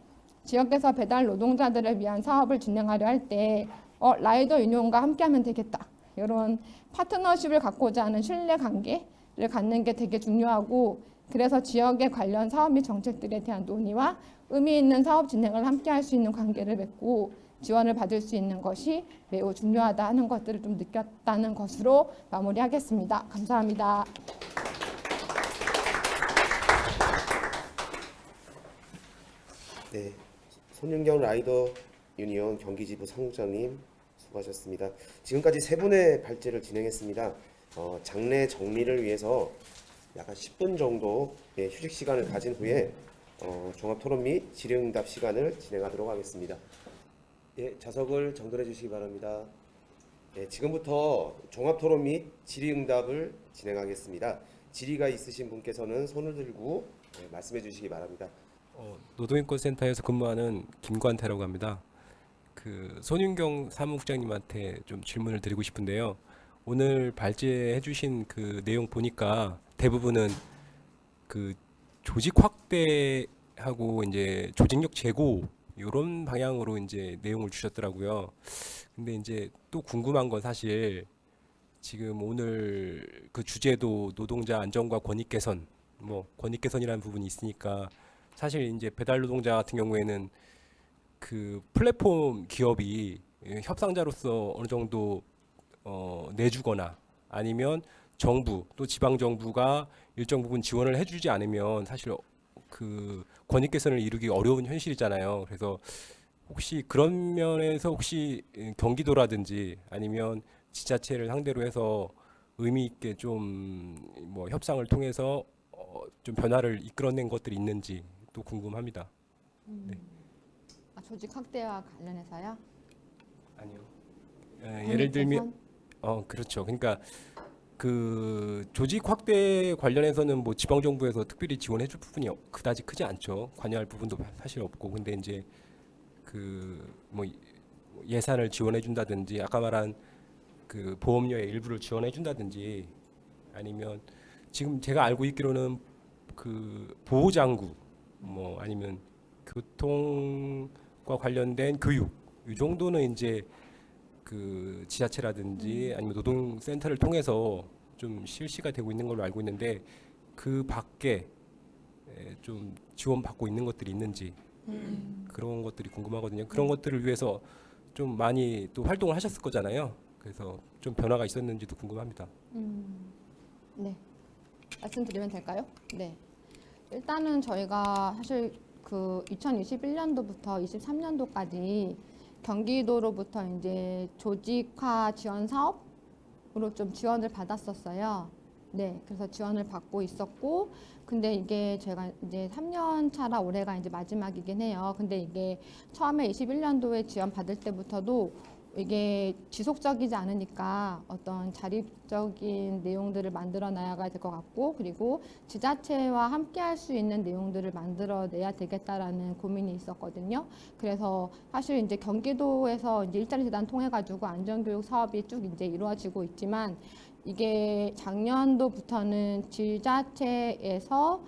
Speaker 4: 지역에서 배달 노동자들을 위한 사업을 진행하려 할 때 라이더 유니온과 함께하면 되겠다. 이런 파트너십을 갖고자 하는 신뢰 관계를 갖는 게 되게 중요하고 그래서 지역의 관련 사업 및 정책들에 대한 논의와 의미 있는 사업 진행을 함께할 수 있는 관계를 맺고 지원을 받을 수 있는 것이 매우 중요하다 하는 것들을 좀 느꼈다는 것으로 마무리하겠습니다. 감사합니다.
Speaker 1: 네, 손윤경 라이더 유니온 경기지부 상무장님 수고하셨습니다. 지금까지 세 분의 발제를 진행했습니다. 장례 정리를 위해서 약 10분 정도 휴식 시간을 가진 후에 종합토론 및 질의응답 시간을 진행하도록 하겠습니다. 예, 좌석을 정돈해 주시기 바랍니다. 예, 지금부터 종합토론 및 질의응답을 진행하겠습니다. 질의가 있으신 분께서는 손을 들고 말씀해 주시기 바랍니다.
Speaker 5: 노동인권센터에서 근무하는 김관태라고 합니다. 손윤경 사무국장님한테 좀 질문을 드리고 싶은데요. 오늘 발제해 주신 그 내용 보니까 대부분은 그 조직 확대하고 이제 조직력 제고 이런 방향으로 이제 내용을 주셨더라고요. 근데 이제 또 궁금한 건 사실 지금 오늘 그 주제도 노동자 안전과 권익 개선, 권익 개선이라는 부분이 있으니까 사실 이제 배달 노동자 같은 경우에는 그 플랫폼 기업이 협상자로서 어느 정도 내주거나 아니면 정부 또 지방 정부가 일정 부분 지원을 해주지 않으면 사실 그 권익 개선을 이루기 어려운 현실이잖아요. 그래서 혹시 그런 면에서 혹시 경기도라든지 아니면 지자체를 상대로 해서 의미 있게 좀 협상을 통해서 좀 변화를 이끌어낸 것들이 있는지 또 궁금합니다. 네.
Speaker 4: 조직 확대와 관련해서요?
Speaker 5: 아니요. 예를 들면 그렇죠. 그러니까 그 조직 확대 관련해서는 지방 정부에서 특별히 지원해 줄 부분이 그다지 크지 않죠. 관여할 부분도 사실 없고. 근데 이제 예산을 지원해 준다든지 아까 말한 그 보험료의 일부를 지원해 준다든지 아니면 지금 제가 알고 있기로는 그 보호장구 아니면 교통과 관련된 교육 이 정도는 이제 그 지자체라든지 아니면 노동센터를 통해서 좀 실시가 되고 있는 걸로 알고 있는데 그 밖에 좀 지원받고 있는 것들이 있는지 그런 것들이 궁금하거든요. 그런 것들을 위해서 좀 많이 또 활동을 하셨을 거잖아요. 그래서 좀 변화가 있었는지도 궁금합니다.
Speaker 4: 네, 말씀드리면 될까요? 네, 일단은 저희가 사실 그 2021년도부터 23년도까지 경기도로부터 이제 조직화 지원 사업으로 좀 지원을 받았었어요. 네, 그래서 지원을 받고 있었고, 근데 이게 제가 이제 3년 차라 올해가 이제 마지막이긴 해요. 근데 이게 처음에 21년도에 지원 받을 때부터도 이게 지속적이지 않으니까 어떤 자립적인 내용들을 만들어 놔야 될 것 같고, 그리고 지자체와 함께 할 수 있는 내용들을 만들어 내야 되겠다라는 고민이 있었거든요. 그래서 사실 이제 경기도에서 이제 일자리 재단 통해 가지고 안전교육 사업이 쭉 이제 이루어지고 있지만, 이게 작년도부터는 지자체에서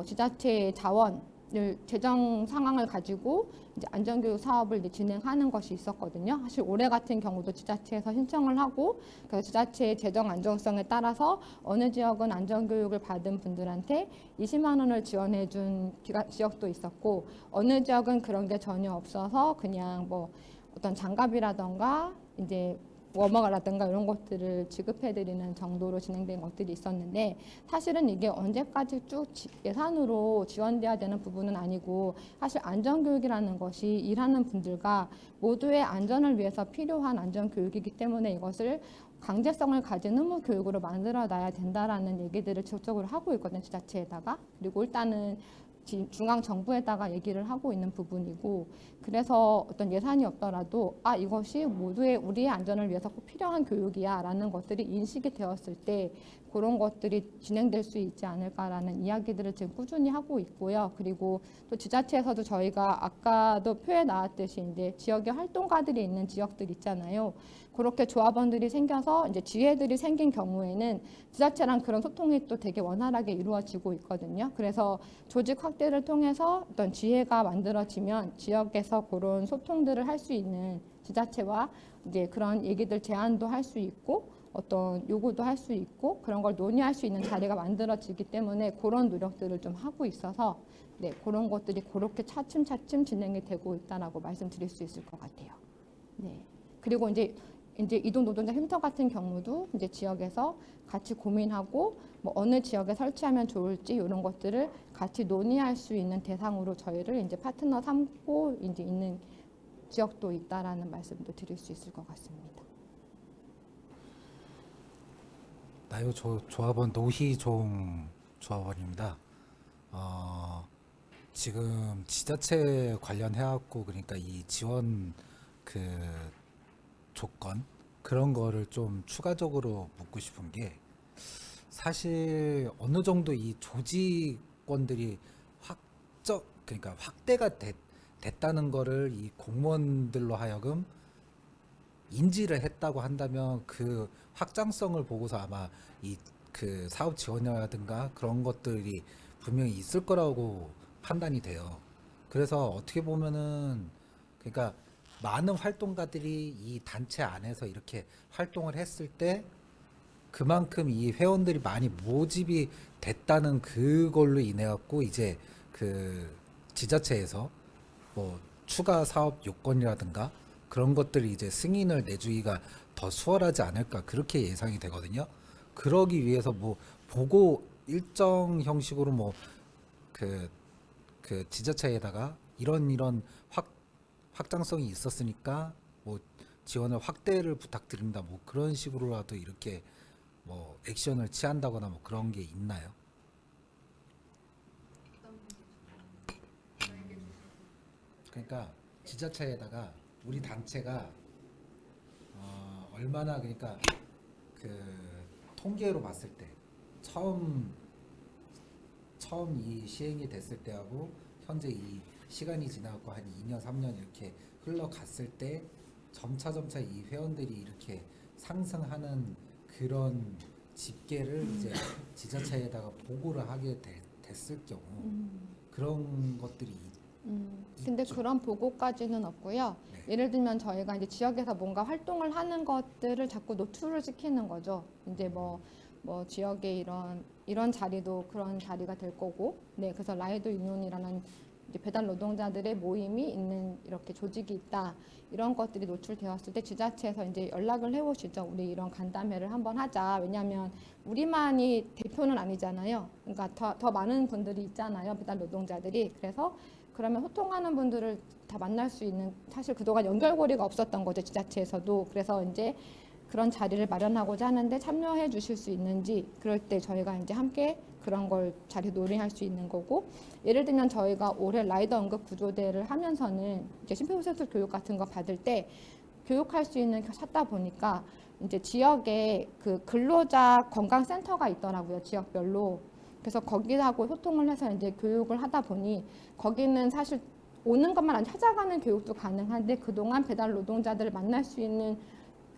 Speaker 4: 지자체의 자원을 재정 상황을 가지고 이제 안전교육 사업을 이제 진행하는 것이 있었거든요. 사실 올해 같은 경우도 지자체에서 신청을 하고, 그래서 지자체의 재정 안정성에 따라서 어느 지역은 안전교육을 받은 분들한테 20만 원을 지원해준 지역도 있었고, 어느 지역은 그런 게 전혀 없어서 그냥 뭐 어떤 장갑이라던가 이제 워머라든가 이런 것들을 지급해드리는 정도로 진행된 것들이 있었는데, 사실은 이게 언제까지 쭉 예산으로 지원돼야 되는 부분은 아니고, 사실 안전교육이라는 것이 일하는 분들과 모두의 안전을 위해서 필요한 안전교육이기 때문에 이것을 강제성을 가진 의무 교육으로 만들어 놔야 된다라는 얘기들을 지속적으로 하고 있거든요, 지자체에다가. 그리고 일단은 중앙 정부에다가 얘기를 하고 있는 부분이고, 그래서 어떤 예산이 없더라도 이것이 모두의 우리의 안전을 위해서 꼭 필요한 교육이야라는 것들이 인식이 되었을 때 그런 것들이 진행될 수 있지 않을까라는 이야기들을 지금 꾸준히 하고 있고요. 그리고 또 지자체에서도 저희가 아까도 표에 나왔듯이 이제 지역의 활동가들이 있는 지역들 있잖아요. 그렇게 조합원들이 생겨서 이제 지회들이 생긴 경우에는 지자체랑 그런 소통이 또 되게 원활하게 이루어지고 있거든요. 그래서 조직 확대를 통해서 어떤 지회가 만들어지면 지역에서 그런 소통들을 할 수 있는, 지자체와 이제 그런 얘기들 제안도 할 수 있고 어떤 요구도 할 수 있고 그런 걸 논의할 수 있는 자리가 만들어지기 때문에 그런 노력들을 좀 하고 있어서, 네, 그런 것들이 그렇게 차츰차츰 진행이 되고 있다라고 말씀드릴 수 있을 것 같아요. 네. 그리고 이제 이동 노동자 쉼터 같은 경우도 이제 지역에서 같이 고민하고 뭐 어느 지역에 설치하면 좋을지 이런 것들을 같이 논의할 수 있는 대상으로 저희를 이제 파트너 삼고 이제 있는 지역도 있다라는 말씀도 드릴 수 있을 것 같습니다.
Speaker 6: 나요 조합원 노희종 조합원입니다. 지금 지자체 관련해갖고 그러니까 이 지원 그 조건 그런 거를 좀 추가적으로 묻고 싶은 게, 사실 어느 정도 이 조직원들이 그러니까 확대가 됐다는 거를 이 공무원들로 하여금 인지를 했다고 한다면 그 확장성을 보고서 아마 이 그 사업 지원이라든가 그런 것들이 분명히 있을 거라고 판단이 돼요. 그래서 어떻게 보면은 그러니까 많은 활동가들이 이 단체 안에서 이렇게 활동을 했을 때 그만큼 이 회원들이 많이 모집이 됐다는 그걸로 인해 갖고 이제 그 지자체에서 뭐 추가 사업 요건이라든가 그런 것들이 이제 승인을 내주기가 더 수월하지 않을까, 그렇게 예상이 되거든요. 그러기 위해서 뭐 보고 일정 형식으로 뭐 그 지자체에다가 이런 확장성이 있었으니까 뭐 지원을 확대를 부탁드립니다, 뭐 그런 식으로라도 이렇게 뭐 액션을 취한다거나 뭐 그런 게 있나요? 그러니까 지자체에다가 우리 단체가 얼마나, 그러니까 그 통계로 봤을 때 처음 이 시행이 됐을 때하고 현재 이 시간이 지나고 한 2년 3년 이렇게 흘러갔을 때 점차 이 회원들이 이렇게 상승하는 그런 집계를 이제 지자체에다가 보고를 하게 됐을 경우 그런 것들이
Speaker 4: 근데 그런 보고까지는 없고요.
Speaker 6: 네.
Speaker 4: 예를 들면 저희가 이제 지역에서 뭔가 활동을 하는 것들을 자꾸 노출을 시키는 거죠. 이제 뭐 지역에 이런 자리도 그런 자리가 될 거고, 네, 그래서 라이드 유니온이라는 이제 배달 노동자들의 모임이 있는 이렇게 조직이 있다, 이런 것들이 노출되었을 때 지자체에서 이제 연락을 해오시죠. 우리 이런 간담회를 한번 하자. 왜냐하면 우리만이 대표는 아니잖아요. 그러니까 더 많은 분들이 있잖아요, 배달 노동자들이. 그래서 그러면 소통하는 분들을 다 만날 수 있는, 사실 그동안 연결고리가 없었던 거죠, 지자체에서도. 그래서 이제 그런 자리를 마련하고자 하는데 참여해 주실 수 있는지, 그럴 때 저희가 이제 함께 그런 걸 자리 논의할 수 있는 거고, 예를 들면 저희가 올해 라이더 응급 구조대를 하면서는 이제 심폐소생술 교육 같은 거 받을 때 교육할 수 있는 거 찾다 보니까 이제 지역에 그 근로자 건강센터가 있더라고요, 지역별로. 그래서 거기하고 소통을 해서 이제 교육을 하다 보니 거기는 사실 오는 것만 아니라 찾아가는 교육도 가능한데, 그동안 배달 노동자들을 만날 수 있는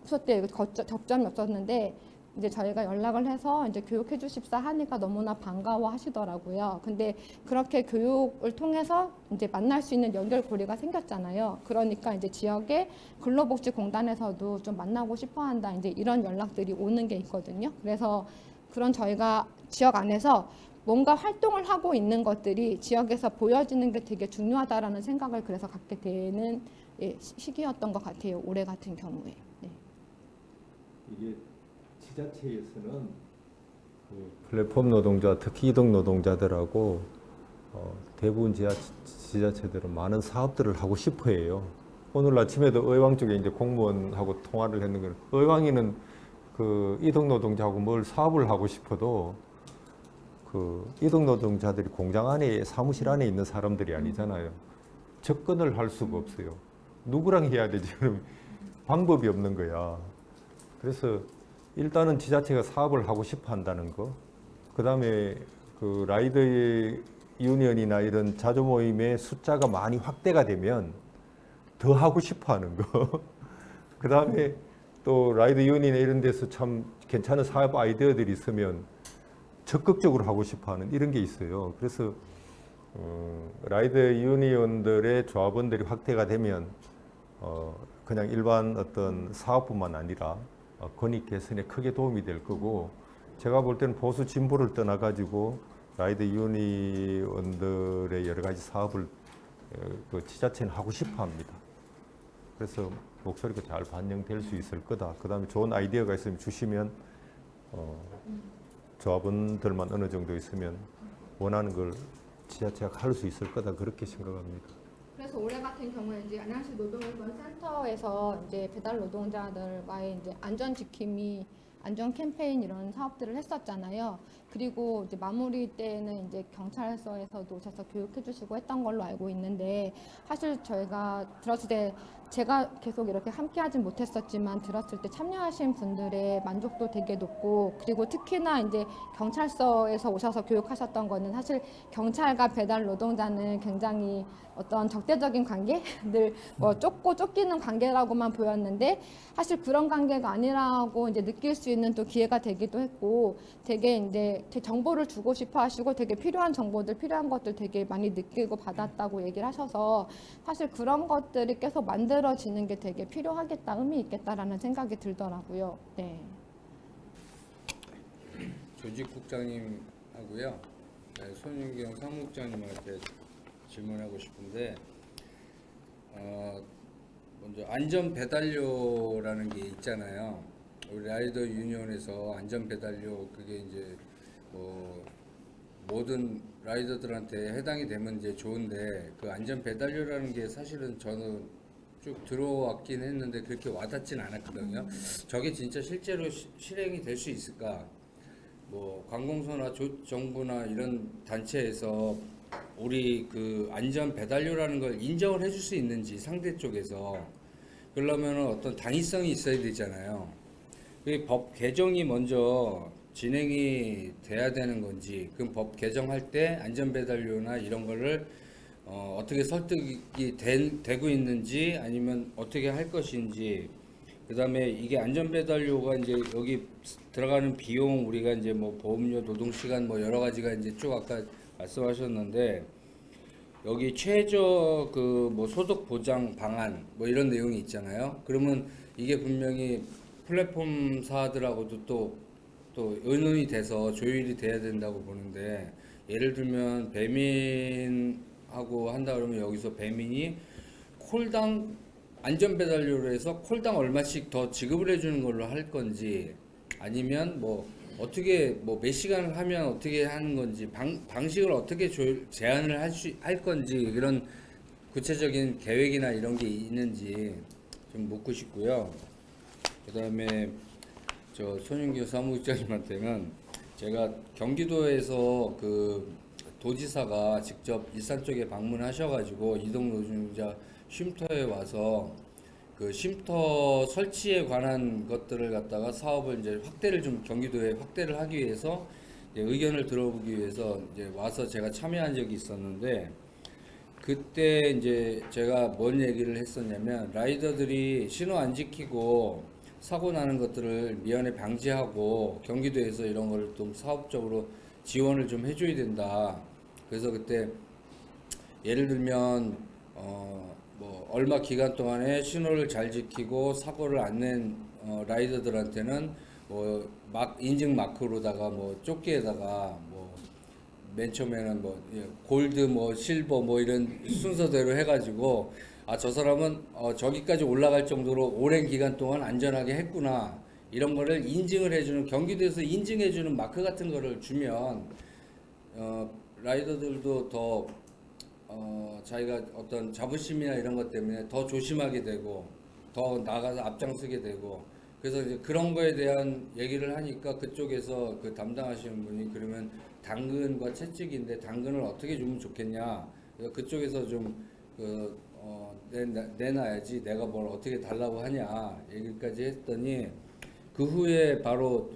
Speaker 4: 그때 접점이 없었는데 이제 저희가 연락을 해서 이제 교육해 주십사 하니까 너무나 반가워 하시더라고요. 근데 그렇게 교육을 통해서 이제 만날 수 있는 연결고리가 생겼잖아요. 그러니까 이제 지역의 근로복지공단에서도 좀 만나고 싶어 한다, 이제 이런 연락들이 오는 게 있거든요. 그래서 그런 저희가 지역 안에서 뭔가 활동을 하고 있는 것들이 지역에서 보여지는 게 되게 중요하다라는 생각을 그래서 갖게 되는 시기였던 것 같아요, 올해 같은 경우에. 네.
Speaker 3: 이게 지자체에서는 그 플랫폼 노동자, 특히 이동 노동자들하고 대부분 지자체들은 많은 사업들을 하고 싶어해요. 오늘 아침에도 의왕 쪽에 이제 공무원하고 통화를 했는 거, 의왕이는 그 이동 노동자하고 뭘 사업을 하고 싶어도 그 이동 노동자들이 공장 안에, 사무실 안에 있는 사람들이 아니잖아요. 접근을 할 수가 없어요. 누구랑 해야 되지? 그럼 방법이 없는 거야. 그래서 일단은 지자체가 사업을 하고 싶어 한다는 거, 그 다음에 그 라이더 유니언이나 이런 자조 모임의 숫자가 많이 확대가 되면 더 하고 싶어 하는 거, 그 다음에 또 라이더 유니언 이런 데서 참 괜찮은 사업 아이디어들이 있으면 적극적으로 하고 싶어 하는 이런 게 있어요. 그래서 라이더 유니언들의 조합원들이 확대가 되면 그냥 일반 어떤 사업뿐만 아니라 권익 개선에 크게 도움이 될 거고, 제가 볼 때는 보수 진보를 떠나가지고 라이더 유니언들의 여러 가지 사업을 그 지자체는 하고 싶어 합니다. 그래서 목소리가 잘 반영될 수 있을 거다. 그 다음에 좋은 아이디어가 있으면 주시면 조합원들만 어느 정도 있으면 원하는 걸 지자체가 할 수 있을 거다, 그렇게 생각합니다.
Speaker 4: 그래서 올해 같은 경우에 이제 안양시 노동인권 센터에서 이제 배달 노동자들과의 이제 안전 지킴이, 안전 캠페인 이런 사업들을 했었잖아요. 그리고 이제 마무리 때는 이제 경찰서에서도 오셔서 교육해 주시고 했던 걸로 알고 있는데, 사실 저희가 들었을 때 제가 계속 이렇게 함께 하진 못했었지만 들었을 때 참여하신 분들의 만족도 되게 높고, 그리고 특히나 이제 경찰서에서 오셔서 교육하셨던 거는 사실 경찰과 배달 노동자는 굉장히 어떤 적대적인 관계, 늘 뭐 쫓고 쫓기는 관계라고만 보였는데 사실 그런 관계가 아니라고 이제 느낄 수 있는 또 기회가 되기도 했고, 되게 이제 정보를 주고 싶어 하시고 되게 필요한 정보들, 필요한 것들 되게 많이 느끼고 받았다고 얘기를 하셔서 사실 그런 것들이 계속 만들어지는 게 되게 필요하겠다, 의미 있겠다라는 생각이 들더라고요. 네.
Speaker 7: 조직국장님하고요, 손윤경 사무국장님한테 질문하고 싶은데, 먼저 안전 배달료라는 게 있잖아요. 우리 라이더 유니온에서 안전 배달료, 그게 이제 뭐 모든 라이더들한테 해당이 되면 이제 좋은데, 그 안전 배달료라는 게 사실은 저는 쭉 들어왔긴 했는데 그렇게 와닿진 않았거든요. 저게 진짜 실제로 실행이 될 수 있을까? 뭐 관공서나 정부나 이런 단체에서 우리 그 안전 배달료라는 걸 인정을 해줄 수 있는지, 상대 쪽에서. 그러려면 어떤 당위성이 있어야 되잖아요. 그 법 개정이 먼저 진행이 돼야 되는 건지, 그럼 법 개정할 때 안전 배달료나 이런 거를 어떻게 설득이 되고 있는지, 아니면 어떻게 할 것인지, 그 다음에 이게 안전배달료가 이제 여기 들어가는 비용, 우리가 이제 뭐 보험료, 노동시간 뭐 여러 가지가 이제 쭉 아까 말씀하셨는데, 여기 최저 그 뭐 소득 보장 방안 뭐 이런 내용이 있잖아요. 그러면 이게 분명히 플랫폼사들하고도 또 의논이 돼서 조율이 돼야 된다고 보는데, 예를 들면 배민하고 한다 그러면 여기서 배민이 콜당 안전배달료로 해서 콜당 얼마씩 더 지급을 해주는 걸로 할 건지, 아니면 뭐 어떻게 뭐 몇 시간을 하면 어떻게 하는 건지 방식을 어떻게 제한을 할 건지 이런 구체적인 계획이나 이런 게 있는지 좀 묻고 싶고요. 그다음에 저 손윤규 사무국장님한테는 제가 경기도에서 그 도지사가 직접 일산 쪽에 방문하셔가지고 이동 노동자 쉼터에 와서 그 쉼터 설치에 관한 것들을 갖다가 사업을 이제 확대를 좀 경기도에 확대를 하기 위해서 이제 의견을 들어보기 위해서 이제 와서 제가 참여한 적이 있었는데 그때 이제 제가 뭔 얘기를 했었냐면 라이더들이 신호 안 지키고 사고 나는 것들을 미연에 방지하고 경기도에서 이런 걸 좀 사업적으로 지원을 좀 해줘야 된다. 그래서 그때 예를 들면 뭐 얼마 기간 동안에 신호를 잘 지키고 사고를 안 낸 라이더들한테는 뭐 인증 마크로다가 뭐 조끼에다가 뭐 맨 처음에는 뭐 골드 뭐 실버 뭐 이런 순서대로 해가지고 아 저 사람은 저기까지 올라갈 정도로 오랜 기간 동안 안전하게 했구나 이런 거를 인증을 해주는 경기도에서 인증해주는 마크 같은 거를 주면 라이더들도 더 자기가 어떤 자부심이나 이런 것 때문에 더 조심하게 되고 더 나가서 앞장서게 되고 그래서 이제 그런 거에 대한 얘기를 하니까 그쪽에서 그 담당하시는 분이 그러면 당근과 채찍인데 당근을 어떻게 주면 좋겠냐 그래서 그쪽에서 좀 내놔야지 내가 뭘 어떻게 달라고 하냐 얘기까지 했더니 그 후에 바로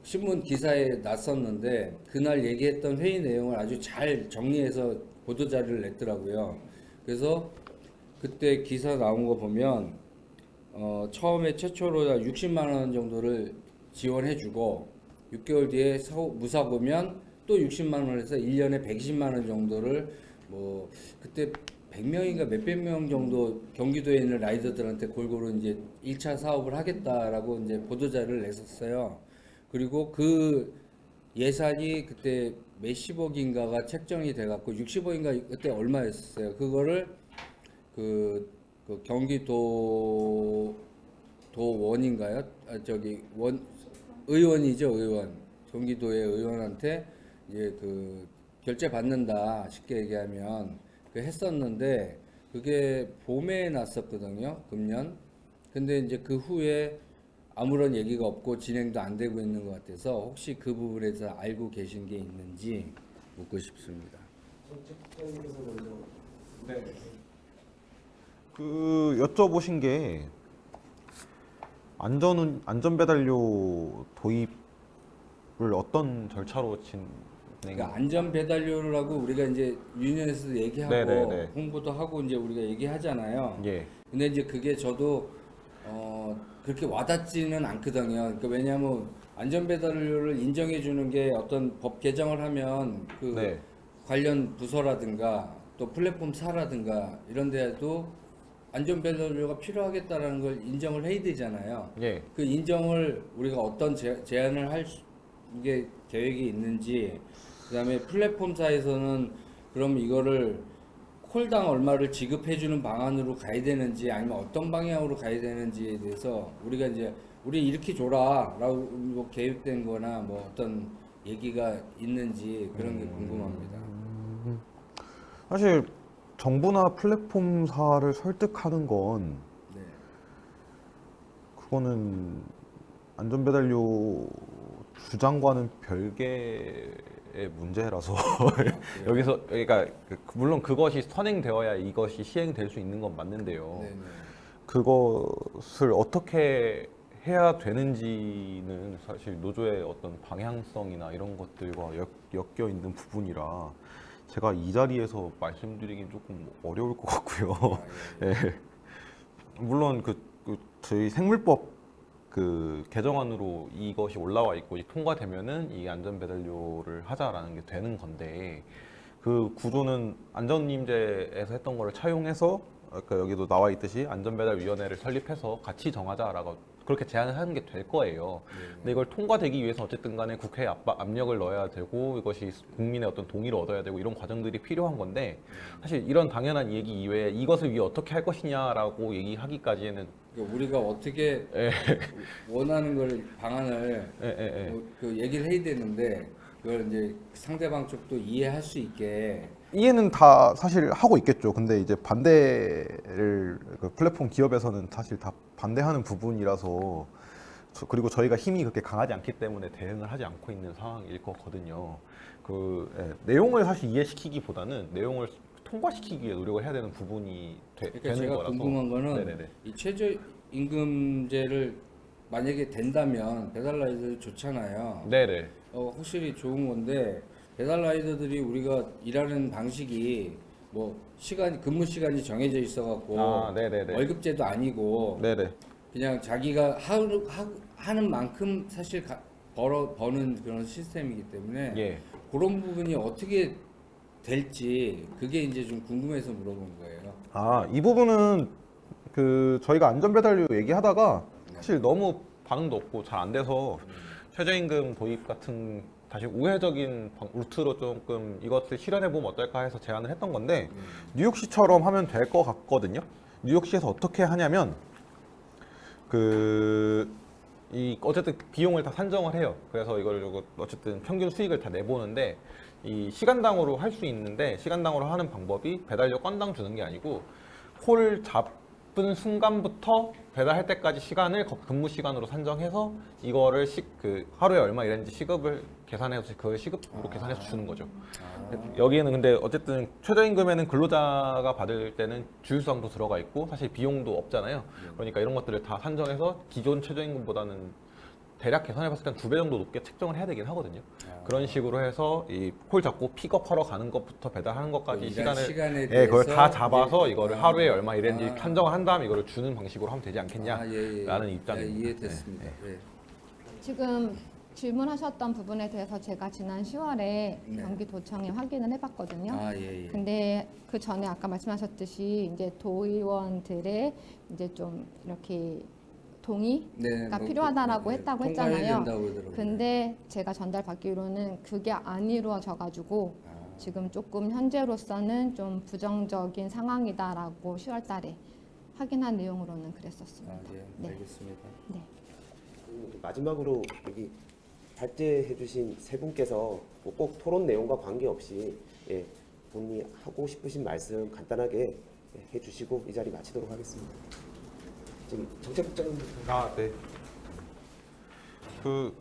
Speaker 7: 신문 기사에 났었는데 그날 얘기했던 회의 내용을 아주 잘 정리해서 보도자료를 냈더라고요. 그래서 그때 기사 나온 거 보면 처음에 최초로 60만 원 정도를 지원해주고 6개월 뒤에 무사고면 또 60만 원에서 1년에 120만 원 정도를 뭐 그때 100명인가 몇백 명 정도 경기도에 있는 라이더들한테 골고루 이제 1차 사업을 하겠다라고 이제 보도자료를 냈었어요. 그리고 그 예산이 그때 몇십억인가가 책정이 돼갖고 60억인가 그때 얼마였어요. 그거를 그 경기도 도원인가요? 의원이죠, 의원. 경기도의 의원한테 이제 그 결제 받는다 쉽게 얘기하면 그 했었는데 그게 봄에 났었거든요, 금년. 근데 이제 그 후에 아무런 얘기가 없고 진행도 안 되고 있는 것 같아서 혹시 그 부분에서 알고 계신 게 있는지 묻고 싶습니다.
Speaker 2: 그 여쭤보신 게 안전배달료 도입을 어떤 절차로
Speaker 7: 그러니까 안전 배달료라고 우리가 이제 유니언에서 얘기하고
Speaker 2: 네네네.
Speaker 7: 홍보도 하고 이제 우리가 얘기하잖아요.
Speaker 2: 예.
Speaker 7: 근데 이제 그게 저도 그렇게 와닿지는 않거든요. 그러니까 왜냐하면 안전 배달료를 인정해 주는 게 어떤 법 개정을 하면 그
Speaker 2: 네.
Speaker 7: 관련 부서라든가 또 플랫폼사라든가 이런 데도 안전 배달료가 필요하겠다라는 걸 인정을 해야 되잖아요.
Speaker 2: 예.
Speaker 7: 그 인정을 우리가 어떤 제안을 할 게 계획이 있는지 그다음에 플랫폼사에서는 그럼 이거를 콜당 얼마를 지급해주는 방안으로 가야 되는지 아니면 어떤 방향으로 가야 되는지에 대해서 우리가 이제 우리 이렇게 줘라라고 뭐 계획된 거나 뭐 어떤 얘기가 있는지 그런 게 궁금합니다.
Speaker 2: 사실 정부나 플랫폼사를 설득하는 건
Speaker 7: 네.
Speaker 2: 그거는 안전배달료 주장과는 별개의 문제라서 여기서 그러니까 물론 그것이 선행되어야 이것이 시행될 수 있는 건 맞는데요.
Speaker 7: 네네.
Speaker 2: 그것을 어떻게 해야 되는지는 사실 노조의 어떤 방향성이나 이런 것들과 엮여 있는 부분이라 제가 이 자리에서 말씀드리긴 조금 어려울 것 같고요. 예. 물론 저희 생물법 그 개정안으로 이것이 올라와 있고 통과되면은 이 안전배달료를 하자라는 게 되는 건데 그 구조는 안전임제에서 했던 거를 차용해서 아까 여기도 나와 있듯이 안전배달위원회를 설립해서 같이 정하자라고 그렇게 제안을 하는 게 될 거예요. 근데 이걸 통과되기 위해서 어쨌든 간에 국회에 압력을 넣어야 되고 이것이 국민의 어떤 동의를 얻어야 되고 이런 과정들이 필요한 건데 사실 이런 당연한 얘기 이외에 이것을 위해 어떻게 할 것이냐라고 얘기하기까지는
Speaker 7: 그러니까 우리가 어떻게 원하는 걸 방안을 그 얘기를 해야 되는데 그걸 이제 상대방 쪽도 이해할 수 있게
Speaker 2: 이해는 다 사실 하고 있겠죠. 근데 이제 반대를 그 플랫폼 기업에서는 사실 다 반대하는 부분이라서 그리고 저희가 힘이 그렇게 강하지 않기 때문에 대응을 하지 않고 있는 상황일 거거든요. 내용을 사실 이해시키기보다는 내용을 통과시키기 위해 노력을 해야 되는 부분이
Speaker 7: 그러니까
Speaker 2: 되는
Speaker 7: 제가
Speaker 2: 거라서.
Speaker 7: 궁금한 거는
Speaker 2: 네네네.
Speaker 7: 이 최저임금제를 만약에 된다면 배달 라이더들이 좋잖아요.
Speaker 2: 네네.
Speaker 7: 확실히 좋은 건데 배달 라이더들이 우리가 일하는 방식이 뭐 근무 시간이 정해져 있어갖고
Speaker 2: 네네네.
Speaker 7: 월급제도 아니고
Speaker 2: 네네.
Speaker 7: 그냥 자기가 하는 만큼 사실 버는 그런 시스템이기 때문에
Speaker 2: 예.
Speaker 7: 그런 부분이 어떻게 될지 그게 이제 좀 궁금해서 물어본 거예요.
Speaker 2: 이 부분은 그 저희가 안전배달료 얘기하다가 사실 너무 반응도 없고 잘 안 돼서 최저임금 도입 같은 다시 우회적인 루트로 조금 이것을 실현해 보면 어떨까 해서 제안을 했던 건데 뉴욕시처럼 하면 될 것 같거든요. 뉴욕시에서 어떻게 하냐면 어쨌든 비용을 다 산정을 해요. 그래서 이걸 어쨌든 평균 수익을 다 내보는데 이 시간당으로 할 수 있는데 시간당으로 하는 방법이 배달료 건당 주는 게 아니고 콜 잡은 순간부터 배달할 때까지 시간을 근무 시간으로 산정해서 이거를 하루에 얼마 일했는지 시급을 계산해서 그 시급으로 계산해서 주는 거죠. 여기에는 근데 어쨌든 최저임금에는 근로자가 받을 때는 주휴수당도 들어가 있고 사실 비용도 없잖아요. 그러니까 이런 것들을 다 산정해서 기존 최저임금보다는 대략 계산해봤을 때 한 2배 정도 높게 책정을 해야 되긴 하거든요. 그런 식으로 해서 이 콜 잡고 픽업하러 가는 것부터 배달하는 것까지 시간에 그걸 다 잡아서 이거를 하루에 얼마 일했는지 산정을 한 다음에 이거를 주는 방식으로 하면 되지 않겠냐라는 입장입니다.
Speaker 7: 이해됐습니다. 네.
Speaker 4: 지금 질문하셨던 부분에 대해서 제가 지난 10월에 경기도청에 확인을 해봤거든요.
Speaker 7: 예.
Speaker 4: 근데 그 전에 아까 말씀하셨듯이 이제 도의원들의 이제 좀 이렇게 동의가 필요하다라고 했다고 했잖아요. 근데 제가 전달받기로는 그게 안 이루어져가지고 지금 조금 현재로서는 좀 부정적인 상황이다라고 10월달에 확인한 내용으로는 그랬었습니다.
Speaker 7: 네, 알겠습니다.
Speaker 4: 네.
Speaker 1: 마지막으로 여기 발제해주신 세 분께서 뭐꼭 토론 내용과 관계없이 본인이 하고 싶으신 말씀 간단하게 해주시고 이 자리 마치도록 하겠습니다. 지금 정책국장님부터.
Speaker 2: 네.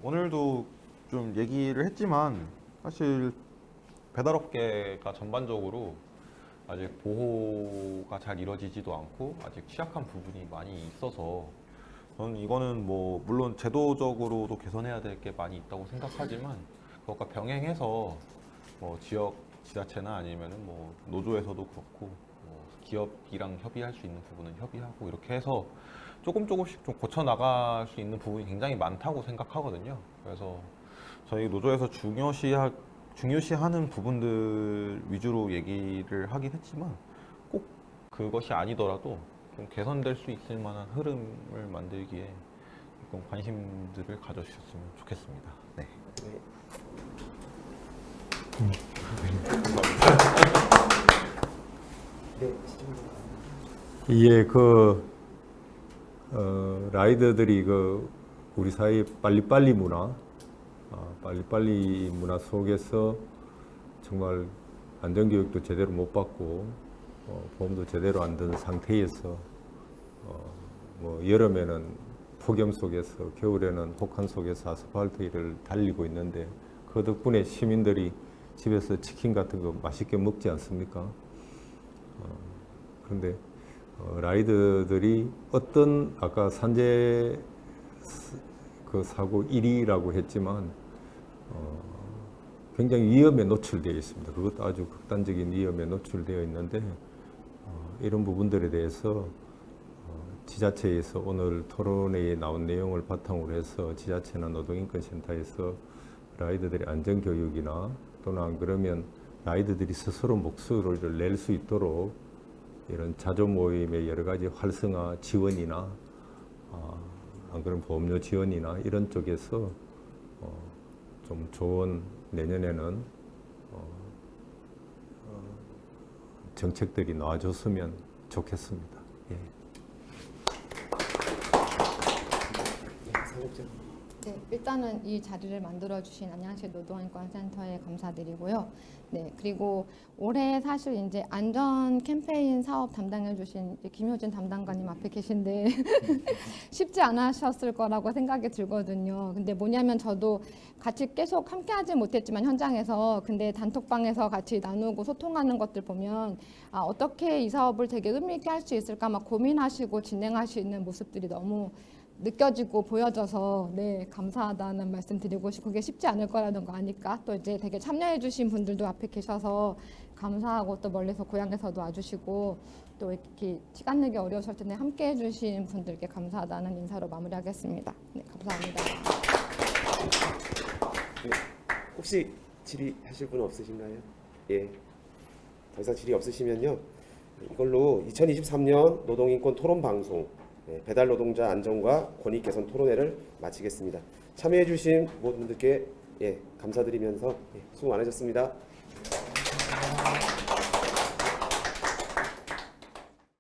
Speaker 2: 오늘도 좀 얘기를 했지만 사실 배달업계가 전반적으로 아직 보호가 잘 이루어지지도 않고 아직 취약한 부분이 많이 있어서 저는 이거는 뭐 물론 제도적으로도 개선해야 될 게 많이 있다고 생각하지만 그것과 병행해서 뭐 지역 지자체나 아니면은 뭐 노조에서도 그렇고 뭐 기업이랑 협의할 수 있는 부분은 협의하고 이렇게 해서 조금씩 좀 고쳐 나갈 수 있는 부분이 굉장히 많다고 생각하거든요. 그래서 저희 노조에서 중요시하는 부분들 위주로 얘기를 하긴 했지만 꼭 그것이 아니더라도 좀 개선될 수 있을 만한 흐름을 만들기에 좀 관심들을 가져주셨으면 좋겠습니다. 네.
Speaker 3: 예, 라이더들이 우리 사회 빨리빨리 문화 속에서 정말 안전교육도 제대로 못 받고 보험도 제대로 안 든 상태에서 뭐 여름에는 폭염 속에서 겨울에는 혹한 속에서 아스팔트 위를 달리고 있는데 그 덕분에 시민들이 집에서 치킨 같은 거 맛있게 먹지 않습니까? 그런데 라이더들이 어떤 아까 산재 사고 1위라고 했지만 굉장히 위험에 노출되어 있습니다. 그것도 아주 극단적인 위험에 노출되어 있는데 이런 부분들에 대해서 지자체에서 오늘 토론회에 나온 내용을 바탕으로 해서 지자체나 노동인권센터에서 라이더들의 안전교육이나 또는 안 그러면 라이더들이 스스로 목소리를 낼 수 있도록 이런 자조 모임의 여러 가지 활성화 지원이나 안 그런 보험료 지원이나 이런 쪽에서 좀 좋은 내년에는 정책들이 나와줬으면 좋겠습니다. 예.
Speaker 1: 사국장.
Speaker 4: 네, 일단은 이 자리를 만들어 주신 안양시 노동인권센터에 감사드리고요. 네, 그리고 올해 사실 이제 안전 캠페인 사업 담당해 주신 김효진 담당관님 앞에 계신데 쉽지 않으셨을 거라고 생각이 들거든요. 근데 뭐냐면 저도 같이 계속 함께 하지 못했지만 현장에서 근데 단톡방에서 같이 나누고 소통하는 것들 보면 아, 어떻게 이 사업을 되게 의미 있게 할 수 있을까 막 고민하시고 진행하시는 모습들이 너무 느껴지고 보여져서 네 감사하다는 말씀 드리고 싶고 그게 쉽지 않을 거라는 거 아니까 또 이제 되게 참여해 주신 분들도 앞에 계셔서 감사하고 또 멀리서 고향에서도 와주시고 또 이렇게 시간 내기 어려우실 텐데 함께 해주신 분들께 감사하다는 인사로 마무리하겠습니다. 네 감사합니다.
Speaker 1: 네, 혹시 질의하실 분 없으신가요? 예. 더 이상 질의 없으시면요. 이걸로 2023년 노동인권 토론 방송 배달 노동자 안전과 권익 개선 토론회를 마치겠습니다. 참여해주신 모든 분들께 감사드리면서 수고 많으셨습니다.